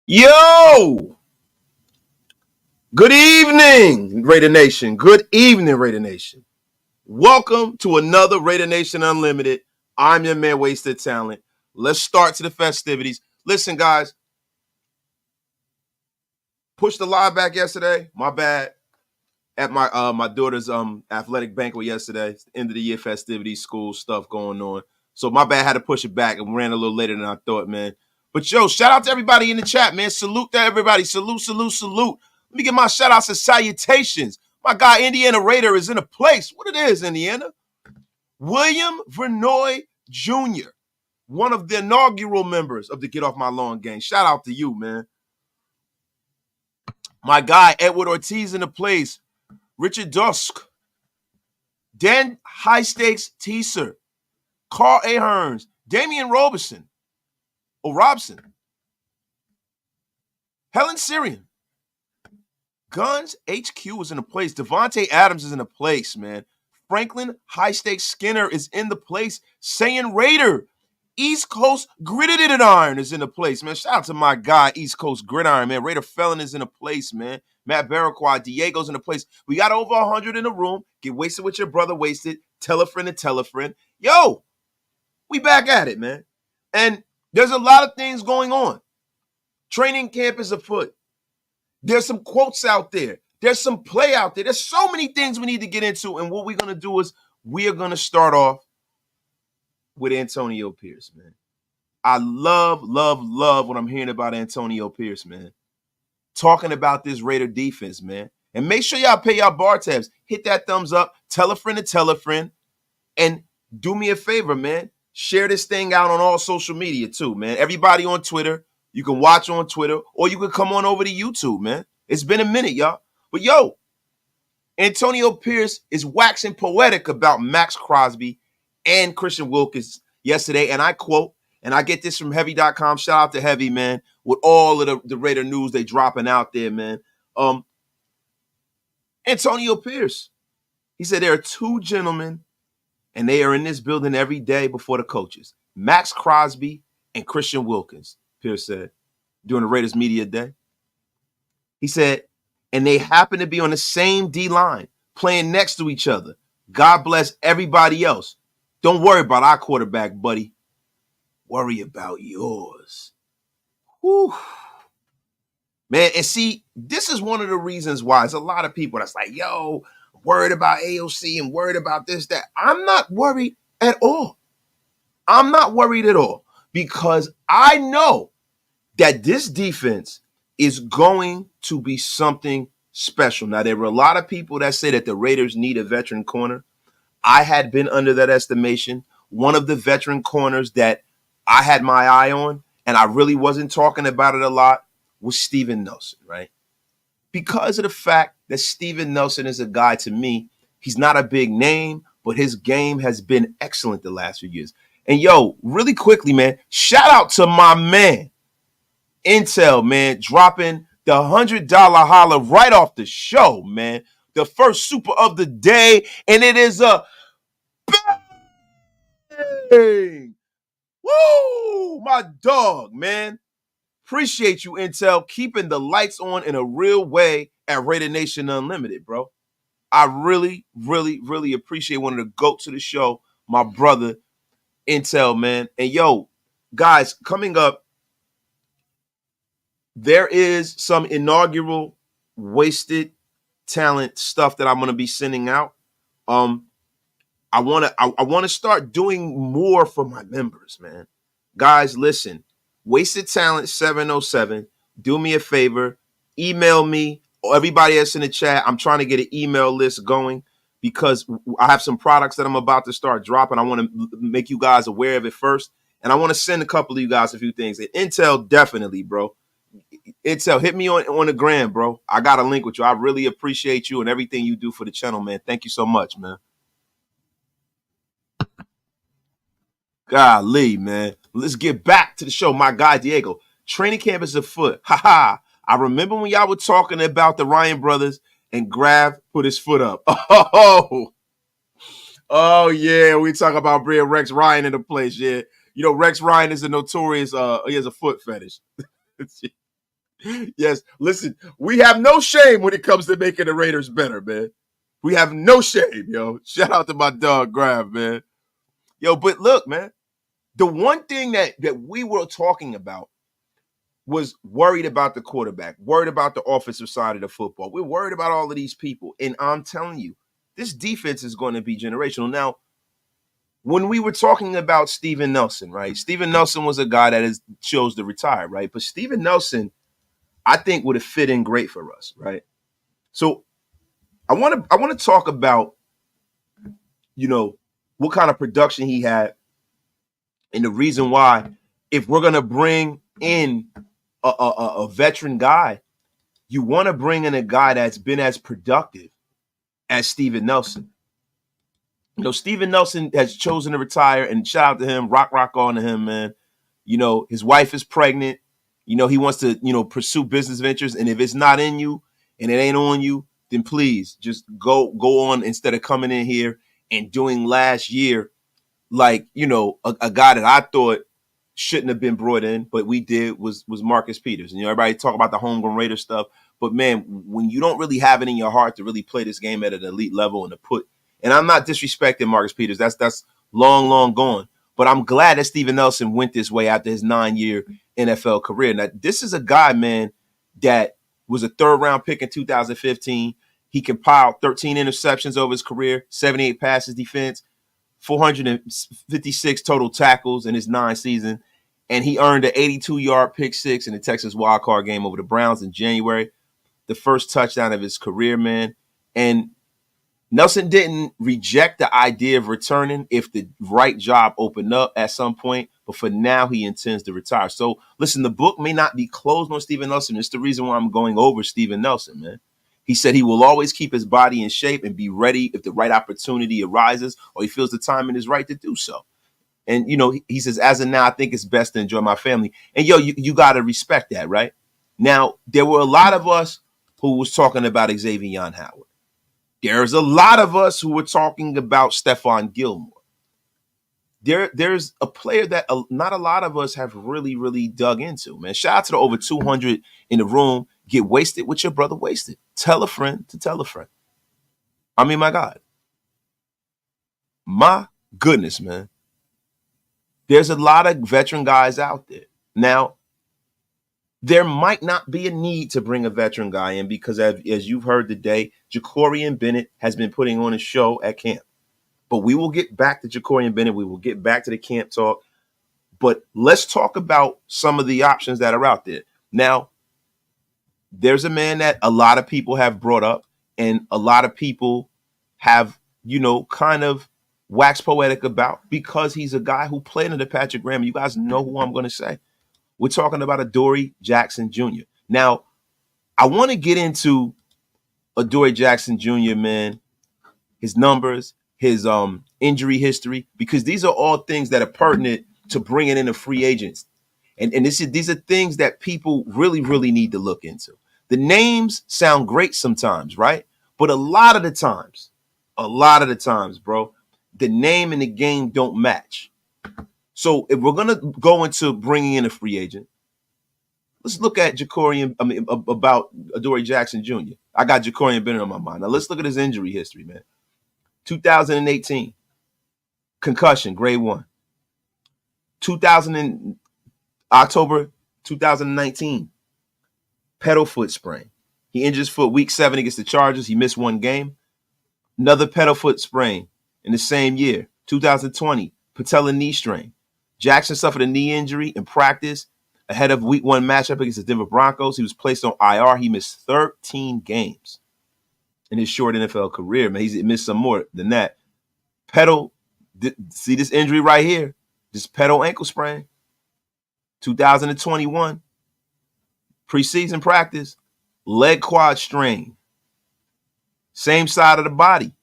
Yo! Good evening, Raider Nation. Good evening, Raider Nation. Welcome to another Raider Nation Unlimited. I'm your man, Wasted Talent. Let's start to the festivities. Listen, guys. Pushed the live back yesterday. My bad. At my daughter's athletic banquet yesterday. End of the year festivities, school stuff going on. So my bad, had to push it back and ran a little later than I thought, man. But yo, shout out to everybody in the chat, man. Salute to everybody. Salute, salute, salute. Let me get my shout outs and salutations. My guy, Indiana Raider, is in a place. What it is, Indiana? William Vernoy Jr., one of the inaugural members of the Get Off My Lawn gang. Shout out to you, man. My guy, Edward Ortiz, in the place. Richard Dusk, Dan High Stakes Teaser, Carl Ahearns, Damian Robson, Robson, Helen Syrian, Guns HQ is in the place. Davante Adams is in the place, man. Franklin High Stakes Skinner is in the place. Saying Raider, East Coast Gridiron is in the place, man. Shout out to my guy, East Coast Gridiron, man. Raider Felon is in the place, man. Matt Barraquah, Diego's in the place. We got over 100 in the room. Get wasted with your brother, wasted. Tell a friend to tell a friend. Yo, we back at it, man. And there's a lot of things going on. Training camp is afoot. There's some quotes out there. There's some play out there. There's so many things we need to get into. And what we're going to do is we are going to start off with Antonio Pierce, man. I love what I'm hearing about Antonio Pierce, man. Talking about this Raider defense, man. And make sure y'all pay y'all bar tabs. Hit that thumbs up. Tell a friend to tell a friend. And do me a favor, man. Share this thing out on all social media too, man. Everybody on Twitter. You can watch on Twitter. Or you can come on over to YouTube, man. It's been a minute, y'all. But yo, Antonio Pierce is waxing poetic about Max Crosby and Christian Wilkins yesterday. And I quote, and I get this from Heavy.com. Shout out to Heavy, man, with all of the Raider news they dropping out there, man. Antonio Pierce, he said there are two gentlemen, and they are in this building every day before the coaches. Max Crosby and Christian Wilkins, Pierce said during the Raiders media day. He said, and they happen to be on the same D-line, playing next to each other. God bless everybody else. Don't worry about our quarterback, buddy. Worry about yours. Whew. Man, and see, this is one of the reasons why there's a lot of people that's like, yo, worried about AOC and worried about this, that. I'm not worried at all. I'm not worried at all because I know that this defense is going to be something special. Now, there were a lot of people that say that the Raiders need a veteran corner. I had been under that estimation. One of the veteran corners that I had my eye on, and I really wasn't talking about it a lot, was Steven Nelson, right? Because of the fact that Steven Nelson is a guy, to me, he's not a big name, but his game has been excellent the last few years. And yo, really quickly, man, shout out to my man, Intel, man, dropping the $100 holler right off the show, man. The first super of the day, and it is a bang! Woo! My dog, man. Appreciate you, Intel, keeping the lights on in a real way at Raider Nation Unlimited, bro. I really, really, really appreciate one of the GOATs of the show, my brother, Intel, man. And yo, guys, coming up, there is some inaugural wasted talent stuff that I'm going to be sending out. I want to start doing more for my members, man. Guys, listen. Wasted Talent 707. Do me a favor. Email me or everybody that's in the chat. I'm trying to get an email list going because I have some products that I'm about to start dropping. I want to make you guys aware of it first. And I want to send a couple of you guys a few things. And Intel, definitely, bro. Intel, hit me on the gram, bro. I got a link with you. I really appreciate you and everything you do for the channel, man. Thank you so much, man. Golly, man. Let's get back to the show. My guy, Diego. Training camp is afoot. Ha. I remember when y'all were talking about the Ryan brothers and Grav put his foot up. Oh yeah. We talk about Rex Ryan in the place. Yeah. You know, Rex Ryan is a notorious, he has a foot fetish. Yes, listen, we have no shame when it comes to making the Raiders better, man. We have no shame, yo. Shout out to my dog, Grab, man. Yo, but look, man, the one thing that we were talking about was worried about the quarterback, worried about the offensive side of the football. We're worried about all of these people. And I'm telling you, this defense is going to be generational. Now, when we were talking about Steven Nelson, right? Steven Nelson was a guy that chose to retire, right? But Steven Nelson, I think, would have fit in great for us, right? So I want to talk about, what kind of production he had and the reason why, if we're gonna bring in a veteran guy, you want to bring in a guy that's been as productive as Steven Nelson. Steven Nelson has chosen to retire, and shout out to him, rock on to him, man. His wife is pregnant. He wants to, pursue business ventures, and if it's not in you and it ain't on you, then please just go on instead of coming in here and doing last year like, a guy that I thought shouldn't have been brought in, but we did was Marcus Peters. And everybody talk about the homegrown Raider stuff, but man, when you don't really have it in your heart to really play this game at an elite level and I'm not disrespecting Marcus Peters, that's long gone. But I'm glad that Steven Nelson went this way after his 9-year NFL career. Now, this is a guy, man, that was a 3rd-round pick in 2015. He compiled 13 interceptions over his career, 78 passes defense, 456 total tackles in his 9 season, and he earned an 82-yard pick six in the Texas wildcard game over the Browns in January, the first touchdown of his career, man. And Nelson didn't reject the idea of returning if the right job opened up at some point, but for now he intends to retire. So listen, the book may not be closed on Steven Nelson. It's the reason why I'm going over Steven Nelson, man. He said he will always keep his body in shape and be ready if the right opportunity arises or he feels the timing is right to do so. And, he says, as of now, I think it's best to enjoy my family. And, you got to respect that, right? Now, there were a lot of us who was talking about Xavier Howard. There's a lot of us who were talking about Stephon Gilmore. There's a player that not a lot of us have really, really dug into, man. Shout out to the over 200 in the room. Get wasted with your brother wasted. Tell a friend to tell a friend. I mean, my God. My goodness, man. There's a lot of veteran guys out there. Now, there might not be a need to bring a veteran guy in because, as you've heard today, Jacorian Bennett has been putting on a show at camp. But we will get back to Jacorian Bennett. We will get back to the camp talk. But let's talk about some of the options that are out there. Now, there's a man that a lot of people have brought up and a lot of people have, kind of waxed poetic about because he's a guy who played under Patrick Graham. You guys know who I'm going to say. We're talking about Adoree Jackson Jr. Now, I want to get into Adoree Jackson Jr., man, his numbers, his injury history, because these are all things that are pertinent to bringing in a free agent. And these are things that people really, really need to look into. The names sound great sometimes, right? But a lot of the times, bro, the name and the game don't match. So if we're going to go into bringing in a free agent, let's look at about Adoree Jackson Jr. I got Jacorian Bennett on my mind. Now let's look at his injury history, man. 2018, concussion, grade 1. October 2019, pedal foot sprain. He injured his foot week 7 against the Chargers. He missed 1 game. Another pedal foot sprain in the same year, 2020, patella knee strain. Jackson suffered a knee injury in practice ahead of week 1 matchup against the Denver Broncos. He was placed on IR. He missed 13 games in his short NFL career. Man, he's missed some more than that. See this injury right here? This pedal ankle sprain. 2021, preseason practice, leg quad strain. Same side of the body.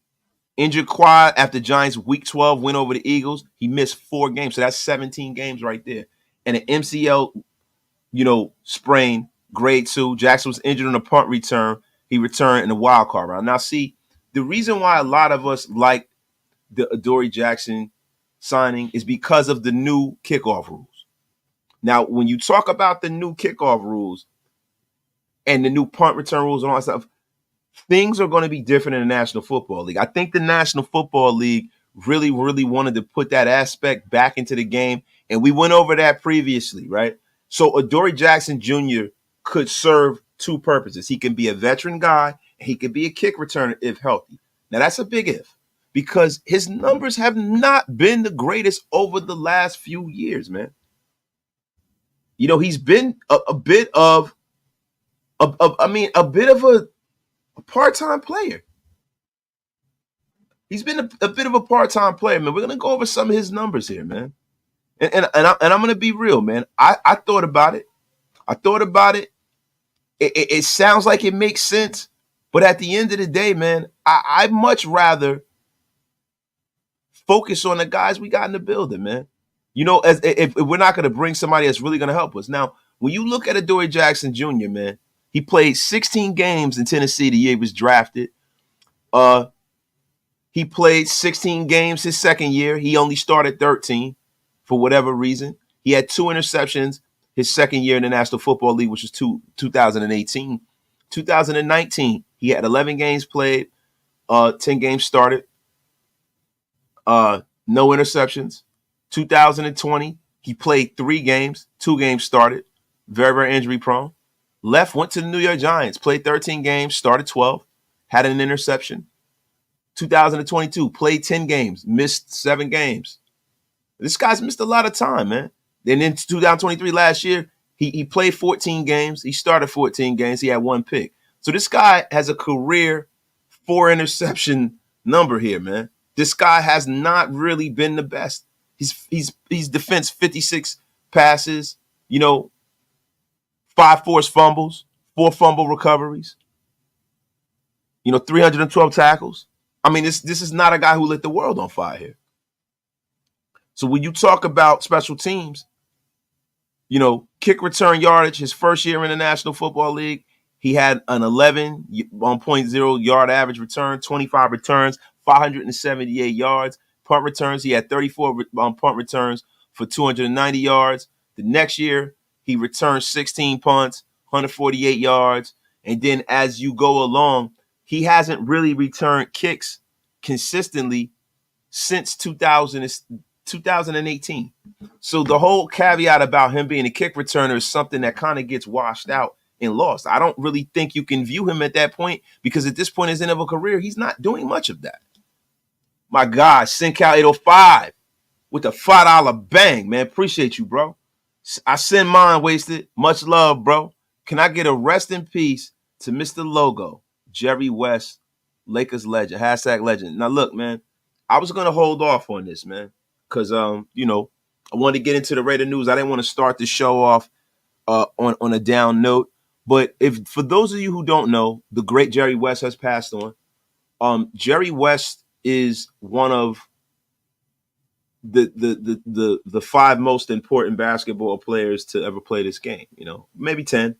Injured quad after Giants week 12 win over the Eagles. He missed 4 games. So that's 17 games right there. And an MCL, sprain, grade 2. Jackson was injured on a punt return. He returned in the wild card round. Now, see, the reason why a lot of us like the Adoree Jackson signing is because of the new kickoff rules. Now, when you talk about the new kickoff rules, and the new punt return rules and all that stuff, things are going to be different in the National Football League. I think the National Football League really, really wanted to put that aspect back into the game, and we went over that previously, right? So Adoree Jackson Jr. could serve two purposes. He can be a veteran guy, and he could be a kick returner if healthy. Now, that's a big if, because his numbers have not been the greatest over the last few years, man. You know, he's been a bit of a part-time player. He's been a bit of a part-time player, man. We're gonna go over some of his numbers here, man. And I'm gonna be real, man. I thought about it. It sounds like it makes sense, but at the end of the day, man, I'd much rather focus on the guys we got in the building, man. You know, as if we're not gonna bring somebody that's really gonna help us. Now, when you look at Adoree Jackson Jr., man, he played 16 games in Tennessee the year he was drafted. He played 16 games his second year. He only started 13 for whatever reason. He had 2 interceptions his second year in the National Football League, which was 2018. 2019, he had 11 games played, 10 games started, no interceptions. 2020, he played 3 games, 2 games started, very, very injury prone. Left, went to the New York Giants, played 13 games, started 12, had an interception. 2022, played 10 games, missed 7 games. This guy's missed a lot of time, man. Then in 2023, last year, he played 14 games. He started 14 games. He had 1 pick. So this guy has a career 4 interception number here, man. This guy has not really been the best. He's defensed 56 passes, 5 forced fumbles, 4 fumble recoveries, 312 tackles. I mean, this is not a guy who lit the world on fire here. So when you talk about special teams, kick return yardage, his first year in the National Football League, he had an 11.0 yard average return, 25 returns, 578 yards. Punt returns, he had 34 punt returns for 290 yards. The next year, he returned 16 punts, 148 yards. And then as you go along, he hasn't really returned kicks consistently since 2018. So the whole caveat about him being a kick returner is something that kind of gets washed out and lost. I don't really think you can view him at that point, because at this point in his end of a career, he's not doing much of that. My God, SinCal 805 with the $5 bang, man. Appreciate you, bro. I send mine, Wasted. Much love, bro. Can I get a rest in peace to Mr. Logo, Jerry West, Lakers legend, #legend. Now, look, man, I was going to hold off on this, man, because, I wanted to get into the Raider news. I didn't want to start the show off on a down note. But for those of you who don't know, the great Jerry West has passed on. Jerry West is one of the 5 most important basketball players to ever play this game, maybe 10.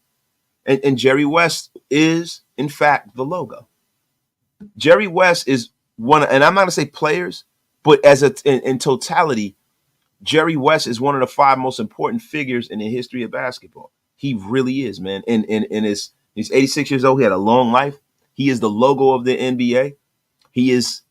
And Jerry West is, in fact, the logo. Jerry West is one, and I'm not going to say players, but in totality, Jerry West is one of the 5 most important figures in the history of basketball. He really is, man. And he's 86 years old. He had a long life. He is the logo of the NBA. He is,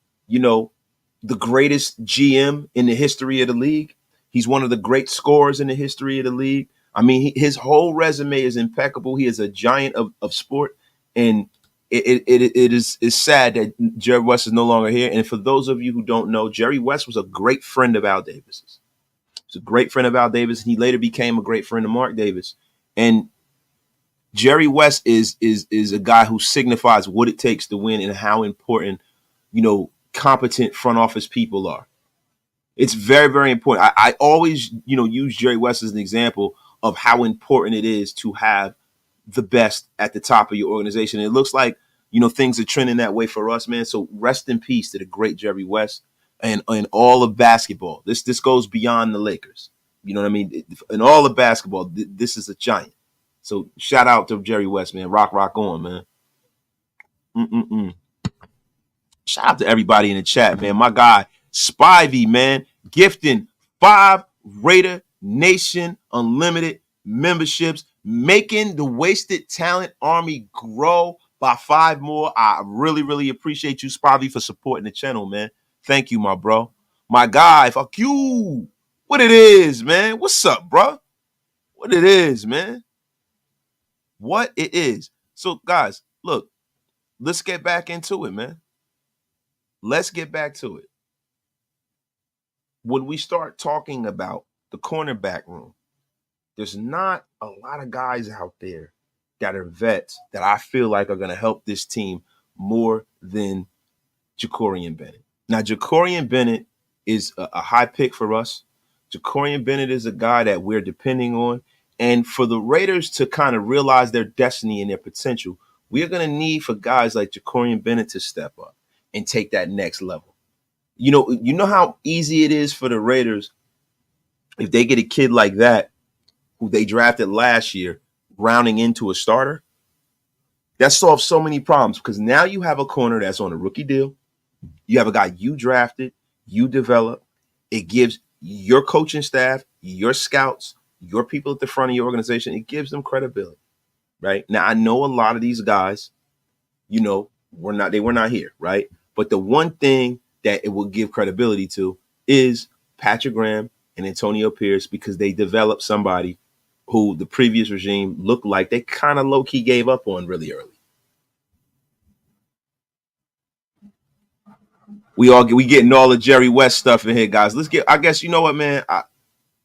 the greatest GM in the history of the league. He's one of the great scorers in the history of the league. I mean, his whole resume is impeccable. He is a giant of sport. And it is sad that Jerry West is no longer here. And for those of you who don't know, Jerry West was a great friend of Al Davis's. He was a great friend of Al Davis. He later became a great friend of Mark Davis. And Jerry West is a guy who signifies what it takes to win and how important, competent front office people are. It's very, very important. I always, use Jerry West as an example of how important it is to have the best at the top of your organization. And it looks like, things are trending that way for us, man. So rest in peace to the great Jerry West and all of basketball. This goes beyond the Lakers. You know what I mean? In all of basketball, this is a giant. So shout out to Jerry West, man. Rock on, man. Shout out to everybody in the chat, man. My guy, Spivey, man, gifting 5 Raider Nation Unlimited memberships. making the wasted talent army grow by 5 more. I really, really appreciate you, Spivey, for supporting the channel, man. Thank you, my bro. My guy, fuck you. What it is, man? What's up, bro? What it is, man? What it is. So, guys, look, let's get back into it, man. Let's get back to it. When we start talking about the cornerback room, there's not a lot of guys out there that are vets that I feel like are going to help this team more than Jacorian Bennett. Now, Jacorian Bennett is a high pick for us. Jacorian Bennett is a guy that we're depending on. And for the Raiders to kind of realize their destiny and their potential, we are going to need for guys like Jacorian Bennett to step up and take that next level. You know how easy it is for the Raiders if they get a kid like that who they drafted last year rounding into a starter. That solves so many problems because now you have a corner that's on a rookie deal. You have a guy you drafted, you develop. It gives your coaching staff, your scouts, your people at the front of your organization, it gives them credibility, right? Now, I know a lot of these guys, they were not here, right? But the one thing that it will give credibility to is Patrick Graham and Antonio Pierce, because they developed somebody who the previous regime looked like they kind of low-key gave up on really early. We getting all the Jerry West stuff in here, guys. I guess, you know what, man?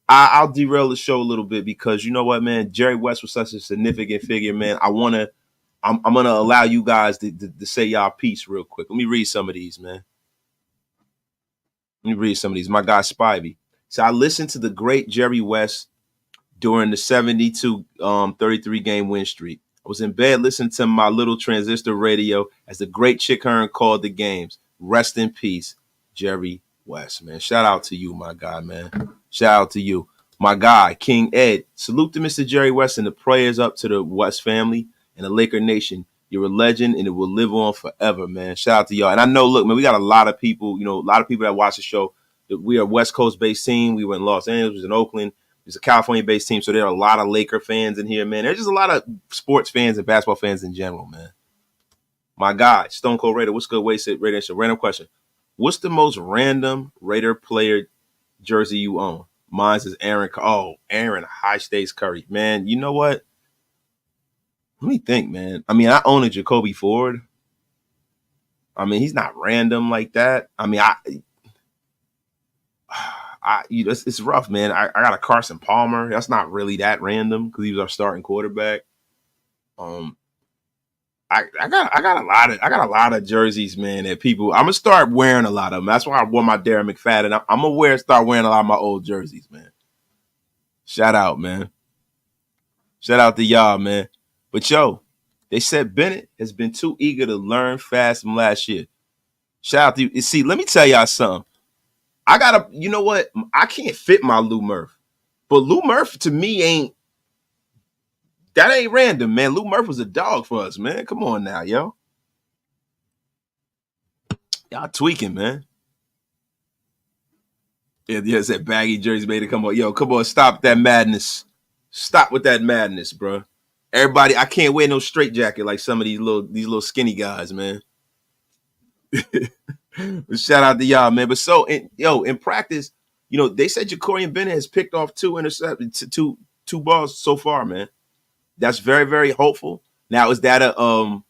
I'll derail the show a little bit because, you know what, man? Jerry West was such a significant figure, man. I'm going to allow you guys to say y'all piece real quick. Let me read some of these, man. My guy Spivey. So I listened to the great Jerry West during the 72 33 game win streak. I was in bed listening to my little transistor radio as the great Chick Hearn called the games. Rest in peace, Jerry West, man. Shout out to you, my guy, man. Shout out to you. My guy, King Ed. Salute to Mr. Jerry West and the prayers up to the West family and the Laker Nation. You're a legend and it will live on forever, man. Shout out to y'all. And I know, look, man, we got a lot of people, that watch the show. We are a West Coast-based team. We were in Los Angeles, we was in Oakland. It's a California-based team, so there are a lot of Laker fans in here, man. There's just a lot of sports fans and basketball fans in general, man. My guy, Stone Cold Raider, what's good? Raider Show. Random question. What's the most random Raider player jersey you own? Mine is Aaron. Aaron High Stakes Curry. Man, you know what? Let me think, man. I mean, I own a Jacoby Ford. I mean, he's not random like that. I mean, it's rough, man. I got a Carson Palmer. That's not really that random because he was our starting quarterback. I got a lot of jerseys, man, that people. I'm gonna start wearing a lot of them. That's why I wore my Darren McFadden. I'm gonna start wearing a lot of my old jerseys, man. Shout out, man. Shout out to y'all, man. But yo, they said Bennett has been too eager to learn fast from last year. Shout out to you. See, let me tell y'all something. You know what? I can't fit my Lou Murph, but Lou Murph to me ain't random, man. Lou Murph was a dog for us, man. Come on now, yo. Y'all tweaking, man. Yeah, it's that baggy jersey made it come on. Yo, come on, stop that madness. Stop with that madness, bro. Everybody, I can't wear no straight jacket like some of these little skinny guys, man. Shout out to y'all, man. But in practice, they said Jacorian Bennett has picked off two balls so far, man. That's very, very hopeful. Now, is that an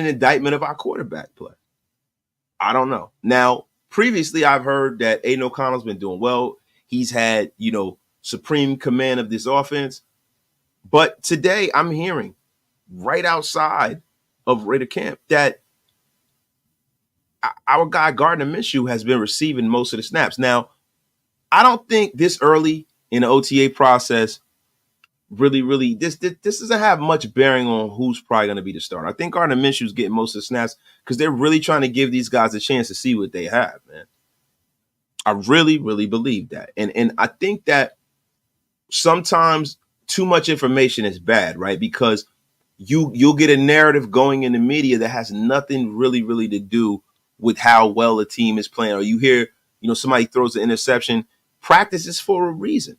indictment of our quarterback play? I don't know. Now, previously, I've heard that Aidan O'Connell's been doing well. He's had, supreme command of this offense. But today, I'm hearing right outside of Raider camp that our guy Gardner Minshew has been receiving most of the snaps. Now, I don't think this early in the OTA process really this doesn't have much bearing on who's probably going to be the starter. I think Gardner Minshew's getting most of the snaps because they're really trying to give these guys a chance to see what they have, man. I really, really believe that. And I think that sometimes too much information is bad, right? Because you'll get a narrative going in the media that has nothing really, really to do with how well a team is playing. Or you hear, somebody throws an interception. Practice is for a reason.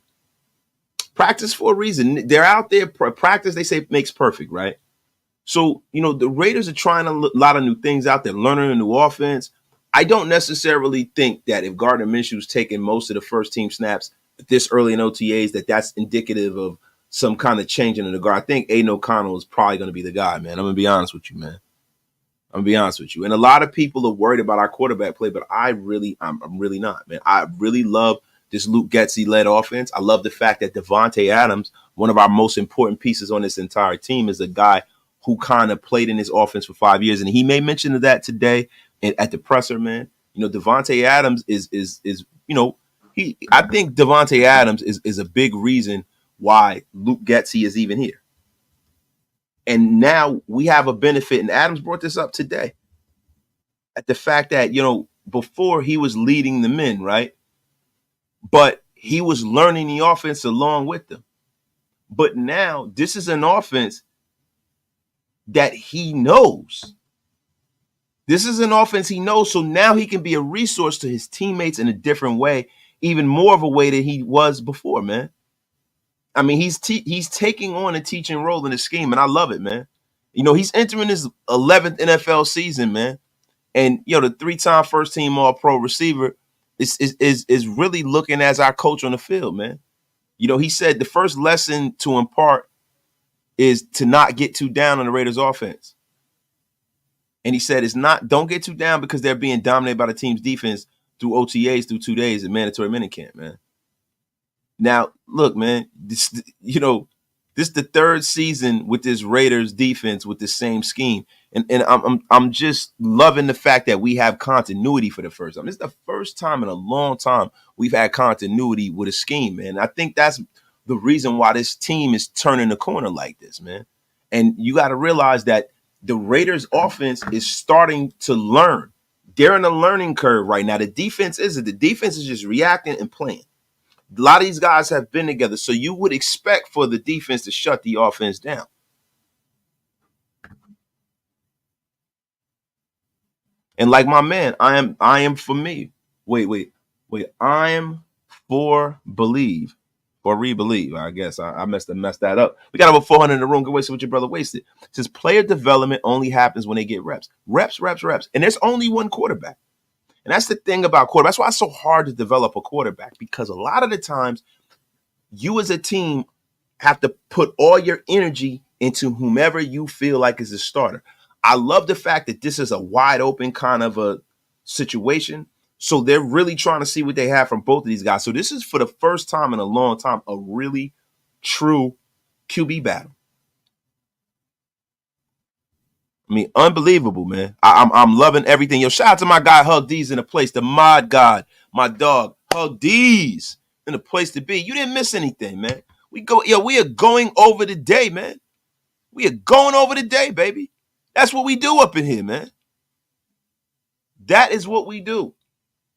Practice for a reason. They're out there. Practice, they say, makes perfect, right? So, the Raiders are trying a lot of new things out there, learning a new offense. I don't necessarily think that if Gardner Minshew's taking most of the first team snaps this early in OTAs, that's indicative of some kind of changing in the guard. I think Aidan O'Connell is probably going to be the guy, man. I'm going to be honest with you, man. I'm going to be honest with you. And a lot of people are worried about our quarterback play, but I'm really not, man. I really love this Luke Getsy-led offense. I love the fact that Davante Adams, one of our most important pieces on this entire team, is a guy who kind of played in this offense for 5 years. And he made mention of that today at the presser, man. Davante Adams is I think Davante Adams is a big reason why Luke Getsy is even here. And now we have a benefit, and Adams brought this up today, at the fact that, before he was leading the men, right? But he was learning the offense along with them. But now this is an offense that he knows. This is an offense he knows, so now he can be a resource to his teammates in a different way, even more of a way than he was before, man. I mean, he's taking on a teaching role in the scheme, and I love it, man. He's entering his 11th NFL season, man. And, the 3-time first-team All-Pro receiver is really looking as our coach on the field, man. He said the first lesson to impart is to not get too down on the Raiders offense. And he said don't get too down because they're being dominated by the team's defense through OTAs, through 2 days in mandatory minicamp, man. Now, look, man, this is the third season with this Raiders defense with the same scheme. And I'm just loving the fact that we have continuity for the first time. This is the first time in a long time we've had continuity with a scheme, man. I think that's the reason why this team is turning the corner like this, man. And you got to realize that the Raiders offense is starting to learn. They're in a learning curve right now. The defense isn't. The defense is just reacting and playing. A lot of these guys have been together, so you would expect for the defense to shut the offense down. And like my man, I am for me. Wait. I am for believe. Or re-believe, I guess. I messed that up. We got over 400 in the room. Go waste what your brother wasted. It says player development only happens when they get reps. Reps. And there's only one quarterback. And that's the thing about quarterback. That's why it's so hard to develop a quarterback, because a lot of the times you as a team have to put all your energy into whomever you feel like is a starter. I love the fact that this is a wide open kind of a situation. So they're really trying to see what they have from both of these guys. So this is for the first time in a long time, a really true QB battle. I mean, unbelievable, man. I'm loving everything. Yo, shout out to my guy Hug D's in the place, the mod god, my dog Hug D's in the place to be. You didn't miss anything, man. We are going over the day, man. We are going over the day, baby. That's what we do up in here, man. That is what we do.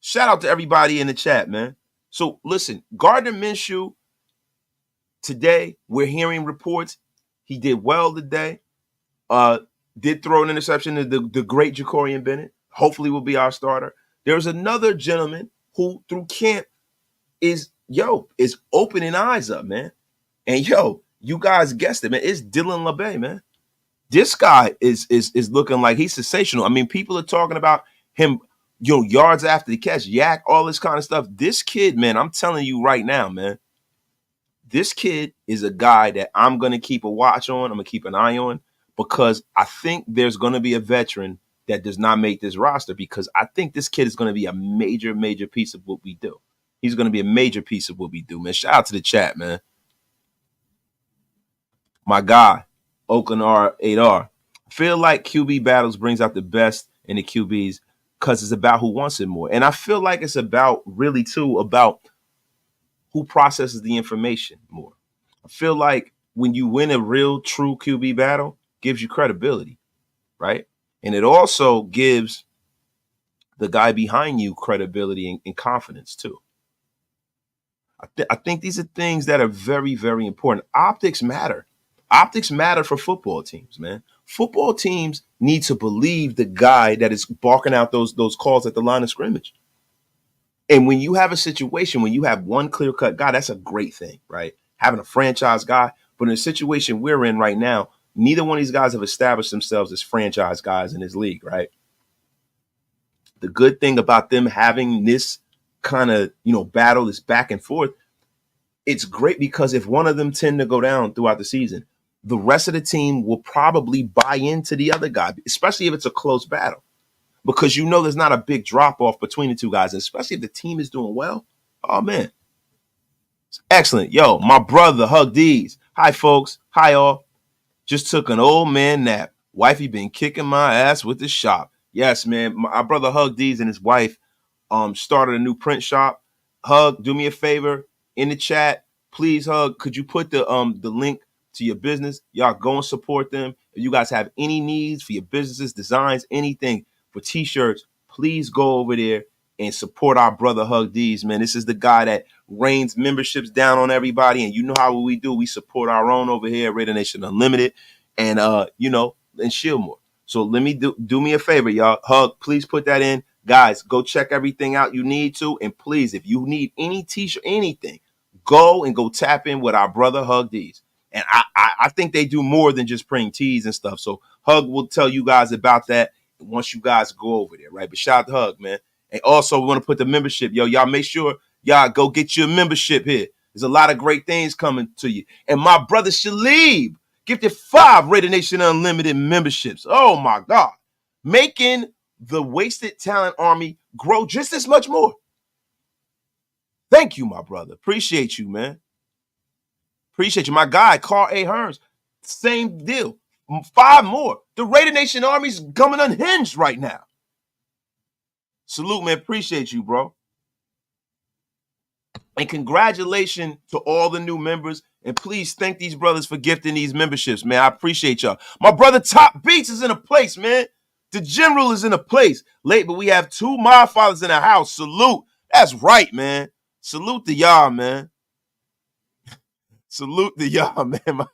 Shout out to everybody in the chat, man. So listen, Gardner Minshew, today we're hearing reports. He did well today. Did throw an interception to the great Jacorian Bennett. Hopefully will be our starter. There's another gentleman who through camp is opening eyes up, man. And you guys guessed it, man. It's Dylan LeBay, man. This guy is looking like he's sensational. I mean, people are talking about him, yards after the catch, yak, all this kind of stuff. This kid, man, I'm telling you right now, man, this kid is a guy that I'm going to keep a watch on. I'm going to keep an eye on, because I think there's going to be a veteran that does not make this roster, because I think this kid is going to be a major, major piece of what we do. He's going to be a major piece of what we do, man. Shout out to the chat, man. My guy, Oakland R8R. Feel like QB battles brings out the best in the QBs because it's about who wants it more. And I feel like it's about really, too, about who processes the information more. I feel like when you win a real, true QB battle, gives you credibility, right? And it also gives the guy behind you credibility and confidence, too. I think these are things that are very, very important. Optics matter. Optics matter for football teams, man. Football teams need to believe the guy that is barking out those calls at the line of scrimmage. And when you have a situation, when you have one clear-cut guy, that's a great thing, right? having a franchise guy. But in the situation we're in right now, neither one of these guys have established themselves as franchise guys in this league, right? The good thing about them having this kind of, battle, this back and forth, it's great because if one of them tend to go down throughout the season, the rest of the team will probably buy into the other guy, especially if it's a close battle, because there's not a big drop off between the two guys, and especially if the team is doing well. Oh man, it's excellent. Yo, my brother Hug D's. Hi folks. Hi all. Just took an old man nap. Wifey been kicking my ass with the shop. Yes, man. My brother Hug D's and his wife started a new print shop. Hug, do me a favor in the chat, please. Hug, could you put the link to your business? Y'all go and support them. If you guys have any needs for your businesses, designs, anything for t-shirts, please go over there and support our brother Hug D's, man. This is the guy that rains memberships down on everybody, and you know how we do. We support our own over here at Raider Nation Unlimited, and and Shieldmore. So let me do me a favor, y'all. Hug, please put that in. Guys, go check everything out you need to. And please, if you need any t-shirt, anything, go tap in with our brother Hug D's. And I think they do more than just printing tees and stuff. So Hug will tell you guys about that once you guys go over there, right? But shout out to Hug, man. And also, we want to put the membership. Yo, y'all make sure y'all go get your membership here. There's a lot of great things coming to you. And my brother Shalib gifted 5 Raider Nation Unlimited memberships. Oh, my God. Making the Wasted Talent Army grow just as much more. Thank you, my brother. Appreciate you, man. Appreciate you. My guy, Carl A. Hearns, same deal. 5 more. The Raider Nation Army's coming unhinged right now. Salute, man. Appreciate you, bro. And congratulations to all the new members. And please thank these brothers for gifting these memberships, man. I appreciate y'all. My brother Top Beats is in a place, man. The General is in a place. Late, but we have 2 my fathers in the house. Salute. That's right, man. Salute to y'all, man. Salute to y'all, man.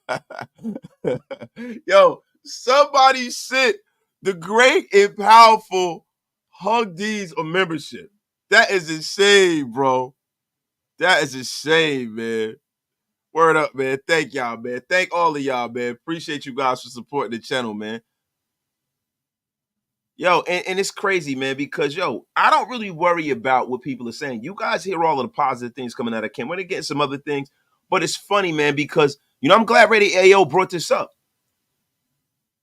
Yo, somebody sent the great and powerful Hug D's a membership. That is insane, bro. That is insane, man. Word up, man. Thank y'all, man. Thank all of y'all, man. Appreciate you guys for supporting the channel, man. Yo, and it's crazy, man, because, I don't really worry about what people are saying. You guys hear all of the positive things coming out of Kim. We're going to get some other things. But it's funny, man, because, I'm glad Radio AO brought this up.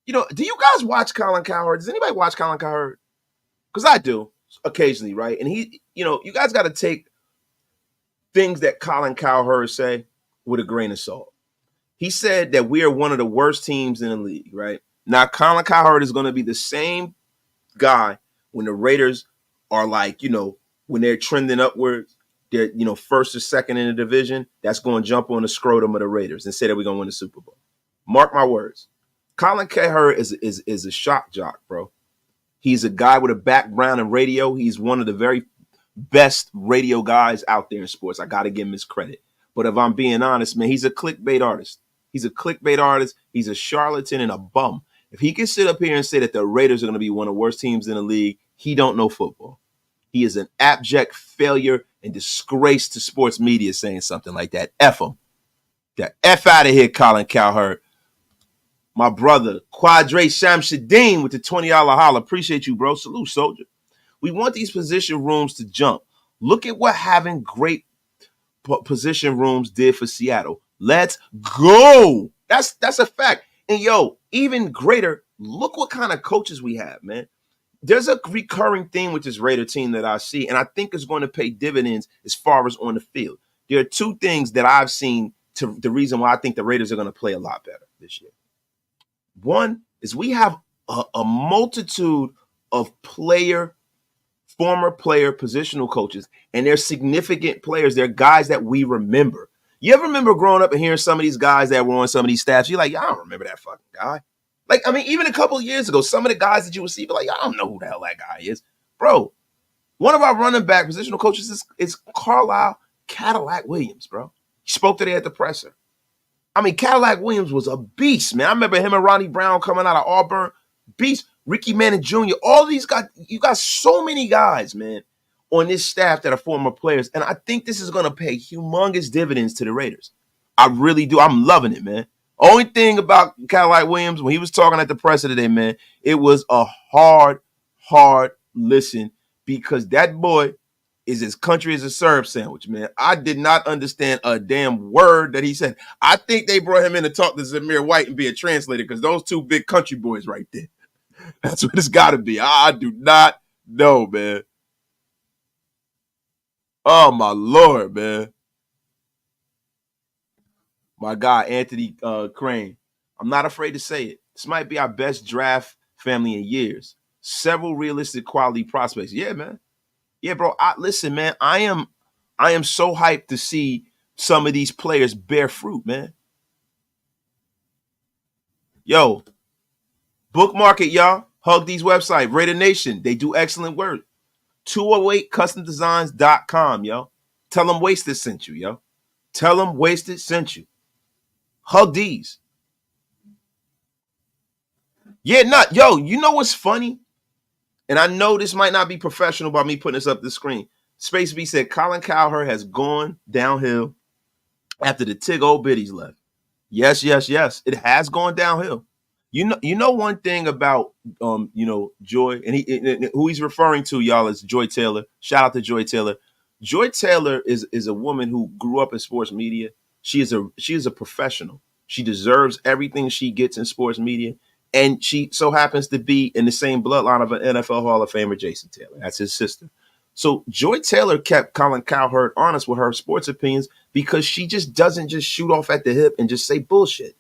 Do you guys watch Colin Cowherd? Does anybody watch Colin Cowherd? Because I do occasionally, right? And he, you guys got to take things that Colin Cowherd say with a grain of salt. He said that we are one of the worst teams in the league, right? Now, Colin Cowherd is going to be the same guy when the Raiders are like, when they're trending upwards, they're, first or second in the division, that's going to jump on the scrotum of the Raiders and say that we're going to win the Super Bowl. Mark my words. Colin Cowherd is a shock jock, bro. He's a guy with a background in radio. He's one of the very best radio guys out there in sports. I got to give him his credit. But if I'm being honest, man, he's a clickbait artist. He's a clickbait artist. He's a charlatan and a bum. If he can sit up here and say that the Raiders are going to be one of the worst teams in the league, he don't know football. He is an abject failure and disgrace to sports media saying something like that. F him. Get F out of here, Colin Cowherd. My brother, Quadre Shamsuddin with the $20 holla. Appreciate you, bro. Salute, soldier. We want these position rooms to jump. Look at what having great position rooms did for Seattle. Let's go. That's a fact. And even greater, look what kind of coaches we have, man. There's a recurring theme with this Raider team that I see, and I think it's going to pay dividends as far as on the field. There are 2 things that I've seen to the reason why I think the Raiders are going to play a lot better this year. One is we have a multitude of former player positional coaches, and they're significant players. They're guys that we remember. You ever remember growing up and hearing some of these guys that were on some of these staffs? You're like, I don't remember that fucking guy. Like, I mean, even a couple of years ago, some of the guys that you would see, be like, I don't know who the hell that guy is. Bro, one of our running back positional coaches is Carlisle Cadillac Williams, bro. He spoke today at the presser. I mean, Cadillac Williams was a beast, man. I remember him and Ronnie Brown coming out of Auburn. Beast. Ricky Manning Jr., all these guys, you got so many guys, man, on this staff that are former players. And I think this is going to pay humongous dividends to the Raiders. I really do. I'm loving it, man. Only thing about Cadillac Williams, when he was talking at the presser today, man, it was a hard listen because that boy is as country as a syrup sandwich, man. I did not understand a damn word that he said. I think they brought him in to talk to Zamir White and be a translator because those two big country boys right there. That's what it's got to be. I do not know, man. Oh, my Lord, man. My guy, Anthony Crane. I'm not afraid to say it. This might be our best draft family in years. Several realistic quality prospects. Yeah, man. Yeah, bro. Listen, man. I am so hyped to see some of these players bear fruit, man. Yo, bookmark it, y'all. Hug these websites. Raider Nation. They do excellent work. 208customdesigns.com, yo. Tell them Wasted sent you, yo. Tell them Wasted sent you. Hug these. Yeah, not yo. You know what's funny? And I know this might not be professional by me putting this up the screen. Space B said Colin Cowherd has gone downhill after the Tig old biddies left. Yes. It has gone downhill. You know one thing about Joy, and who he's referring to, y'all, is Joy Taylor. Shout out to Joy Taylor. Joy Taylor is a woman who grew up in sports media. She is a professional. She deserves everything she gets in sports media. And she so happens to be in the same bloodline of an NFL Hall of Famer, Jason Taylor. That's his sister. So Joy Taylor kept Colin Cowherd honest with her sports opinions because she just doesn't just shoot off at the hip and just say bullshit.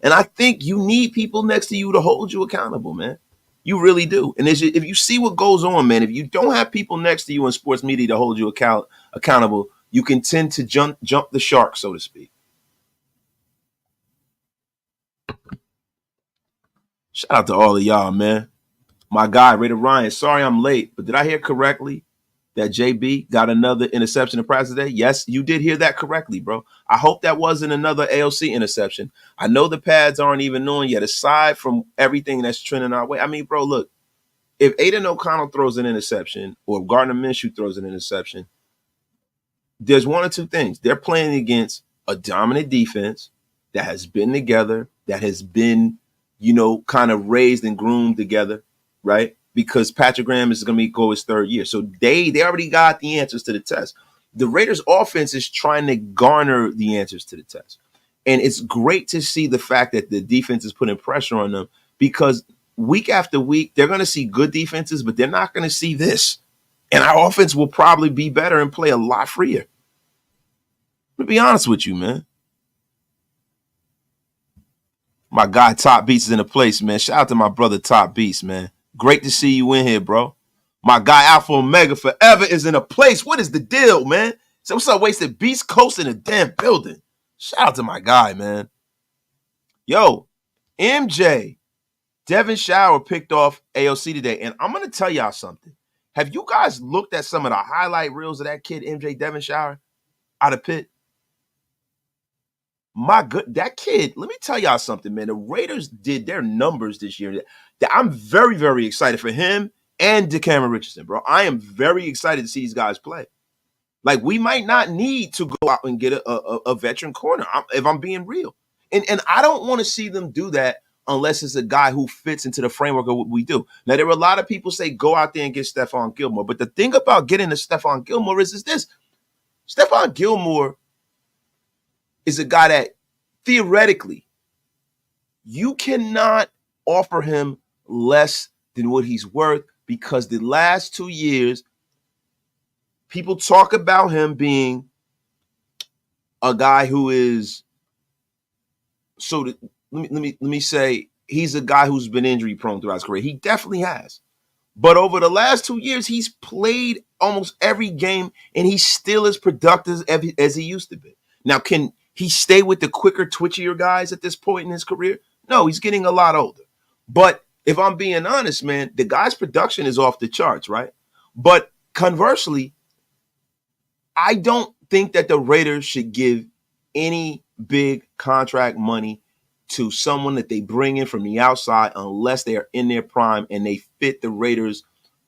And I think you need people next to you to hold you accountable, man. You really do. And if you see what goes on, man, if you don't have people next to you in sports media to hold you accountable, you can tend to jump the shark, so to speak. Shout out to all of y'all, man. My guy, Raider Ryan, sorry I'm late, but did I hear correctly that JB got another interception in practice today? Yes, you did hear that correctly, bro. I hope that wasn't another AOC interception. I know the pads aren't even on yet, aside from everything that's trending our way. I mean, bro, look, if Aidan O'Connell throws an interception or if Gardner Minshew throws an interception, there's one or two things. They're playing against a dominant defense that has been together, that has been, kind of raised and groomed together, right? Because Patrick Graham is going to go his third year. So they already got the answers to the test. The Raiders offense is trying to garner the answers to the test. And it's great to see the fact that the defense is putting pressure on them because week after week, they're going to see good defenses, but they're not going to see this. And our offense will probably be better and play a lot freer. To be honest with you, man. My guy Top Beats is in the place, man. Shout out to my brother Top Beats, man. Great to see you in here, bro. My guy Alpha Omega Forever is in a place. What is the deal, man? So what's up, Wasted Beats Coast in a damn building? Shout out to my guy, man. Yo, MJ, Devin Shower picked off AOC today, and I'm going to tell y'all something. Have you guys looked at some of the highlight reels of that kid, MJ Devin Shower, out of Pitt? My good, that kid, let me tell y'all something, man. The Raiders did their numbers this year. I'm very, very excited for him and DeCameron Richardson, bro. I am very excited to see these guys play. Like, we might not need to go out and get a veteran corner, if I'm being real. And I don't want to see them do that unless it's a guy who fits into the framework of what we do. Now, there were a lot of people say go out there and get Stephon Gilmore. But the thing about getting to Stephon Gilmore is this. Stephon Gilmore is a guy that theoretically you cannot offer him less than what he's worth because the last 2 years, people talk about him being a guy who is let me say he's a guy who's been injury prone throughout his career. He definitely has. But over the last 2 years, he's played almost every game and he's still as productive as he used to be. Now, can he stay with the quicker, twitchier guys at this point in his career? No, he's getting a lot older. But if I'm being honest, man, the guy's production is off the charts, right? But conversely, I don't think that the Raiders should give any big contract money to someone that they bring in from the outside unless they are in their prime and they fit the Raiders'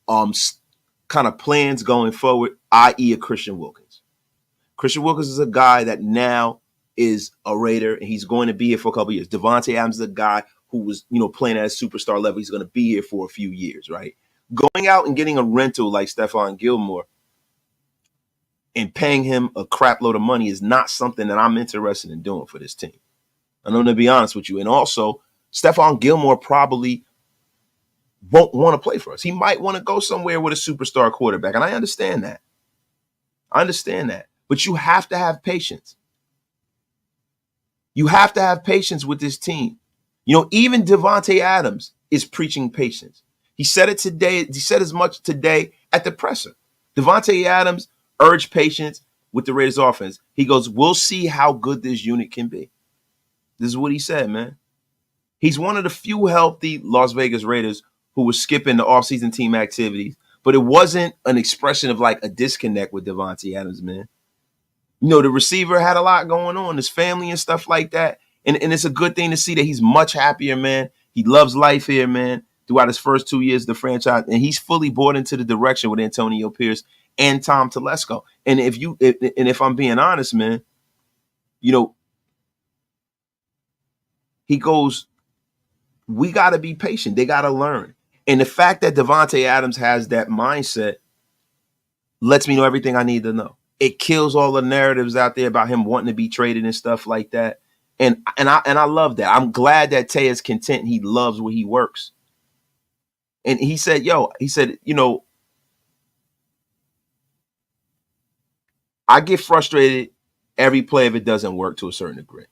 kind of plans going forward, i.e. a Christian Wilkins. Christian Wilkins is a guy that now is a Raider, and he's going to be here for a couple of years. Davante Adams is a guy who was, playing at a superstar level. He's going to be here for a few years, right? Going out and getting a rental like Stephon Gilmore and paying him a crap load of money is not something that I'm interested in doing for this team. I'm going to be honest with you. And also, Stephon Gilmore probably won't want to play for us. He might want to go somewhere with a superstar quarterback. And I understand that. But you have to have patience. You have to have patience with this team. Even Davante Adams is preaching patience. He said it today. He said as much today at the presser. Davante Adams urged patience with the Raiders offense. He goes, we'll see how good this unit can be. This is what he said, man. He's one of the few healthy Las Vegas Raiders who was skipping the offseason team activities, but it wasn't an expression of like a disconnect with Davante Adams, man. The receiver had a lot going on, his family and stuff like that. And it's a good thing to see that he's much happier, man. He loves life here, man, throughout his first 2 years of the franchise. And he's fully bought into the direction with Antonio Pierce and Tom Telesco. And if I'm being honest, man, he goes, we got to be patient. They got to learn. And the fact that Davante Adams has that mindset lets me know everything I need to know. It kills all the narratives out there about him wanting to be traded and stuff like that. And I love that. I'm glad that Tay is content. He loves where he works. And he said, I get frustrated every play if it doesn't work to a certain degree.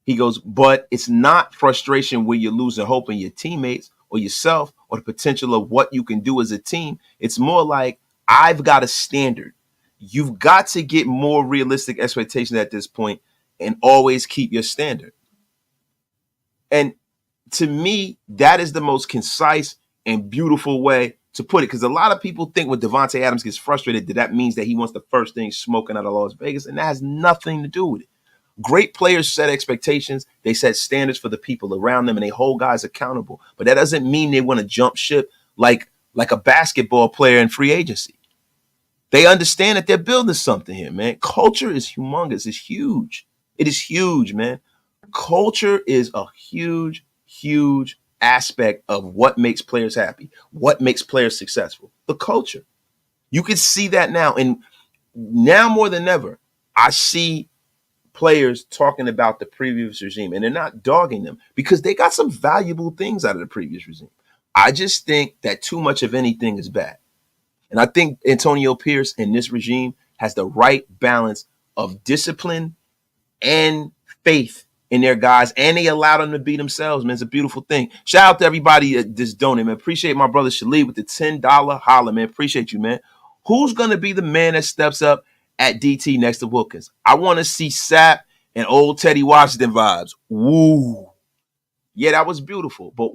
He goes, but it's not frustration where you're losing hope in your teammates or yourself or the potential of what you can do as a team. It's more like, I've got a standard. You've got to get more realistic expectations at this point and always keep your standard. And to me, that is the most concise and beautiful way to put it. Because a lot of people think when Davante Adams gets frustrated, that means that he wants the first thing smoking out of Las Vegas. And that has nothing to do with it. Great players set expectations. They set standards for the people around them, and they hold guys accountable. But that doesn't mean they want to jump ship like a basketball player in free agency. They understand that they're building something here, man. Culture is humongous. It's huge. It is huge, man. Culture is a huge, huge aspect of what makes players happy, what makes players successful. The culture. You can see that now. And now more than ever, I see players talking about the previous regime, and they're not dogging them because they got some valuable things out of the previous regime. I just think that too much of anything is bad. And I think Antonio Pierce and this regime has the right balance of discipline and faith in their guys, and they allow them to be themselves, man. It's a beautiful thing. Shout out to everybody that just donated, man. Appreciate my brother Shalid with the $10 holler, man. Appreciate you, man. Who's going to be the man that steps up at DT next to Wilkins? I want to see Sapp and old Teddy Washington vibes. Woo. Yeah, that was beautiful. But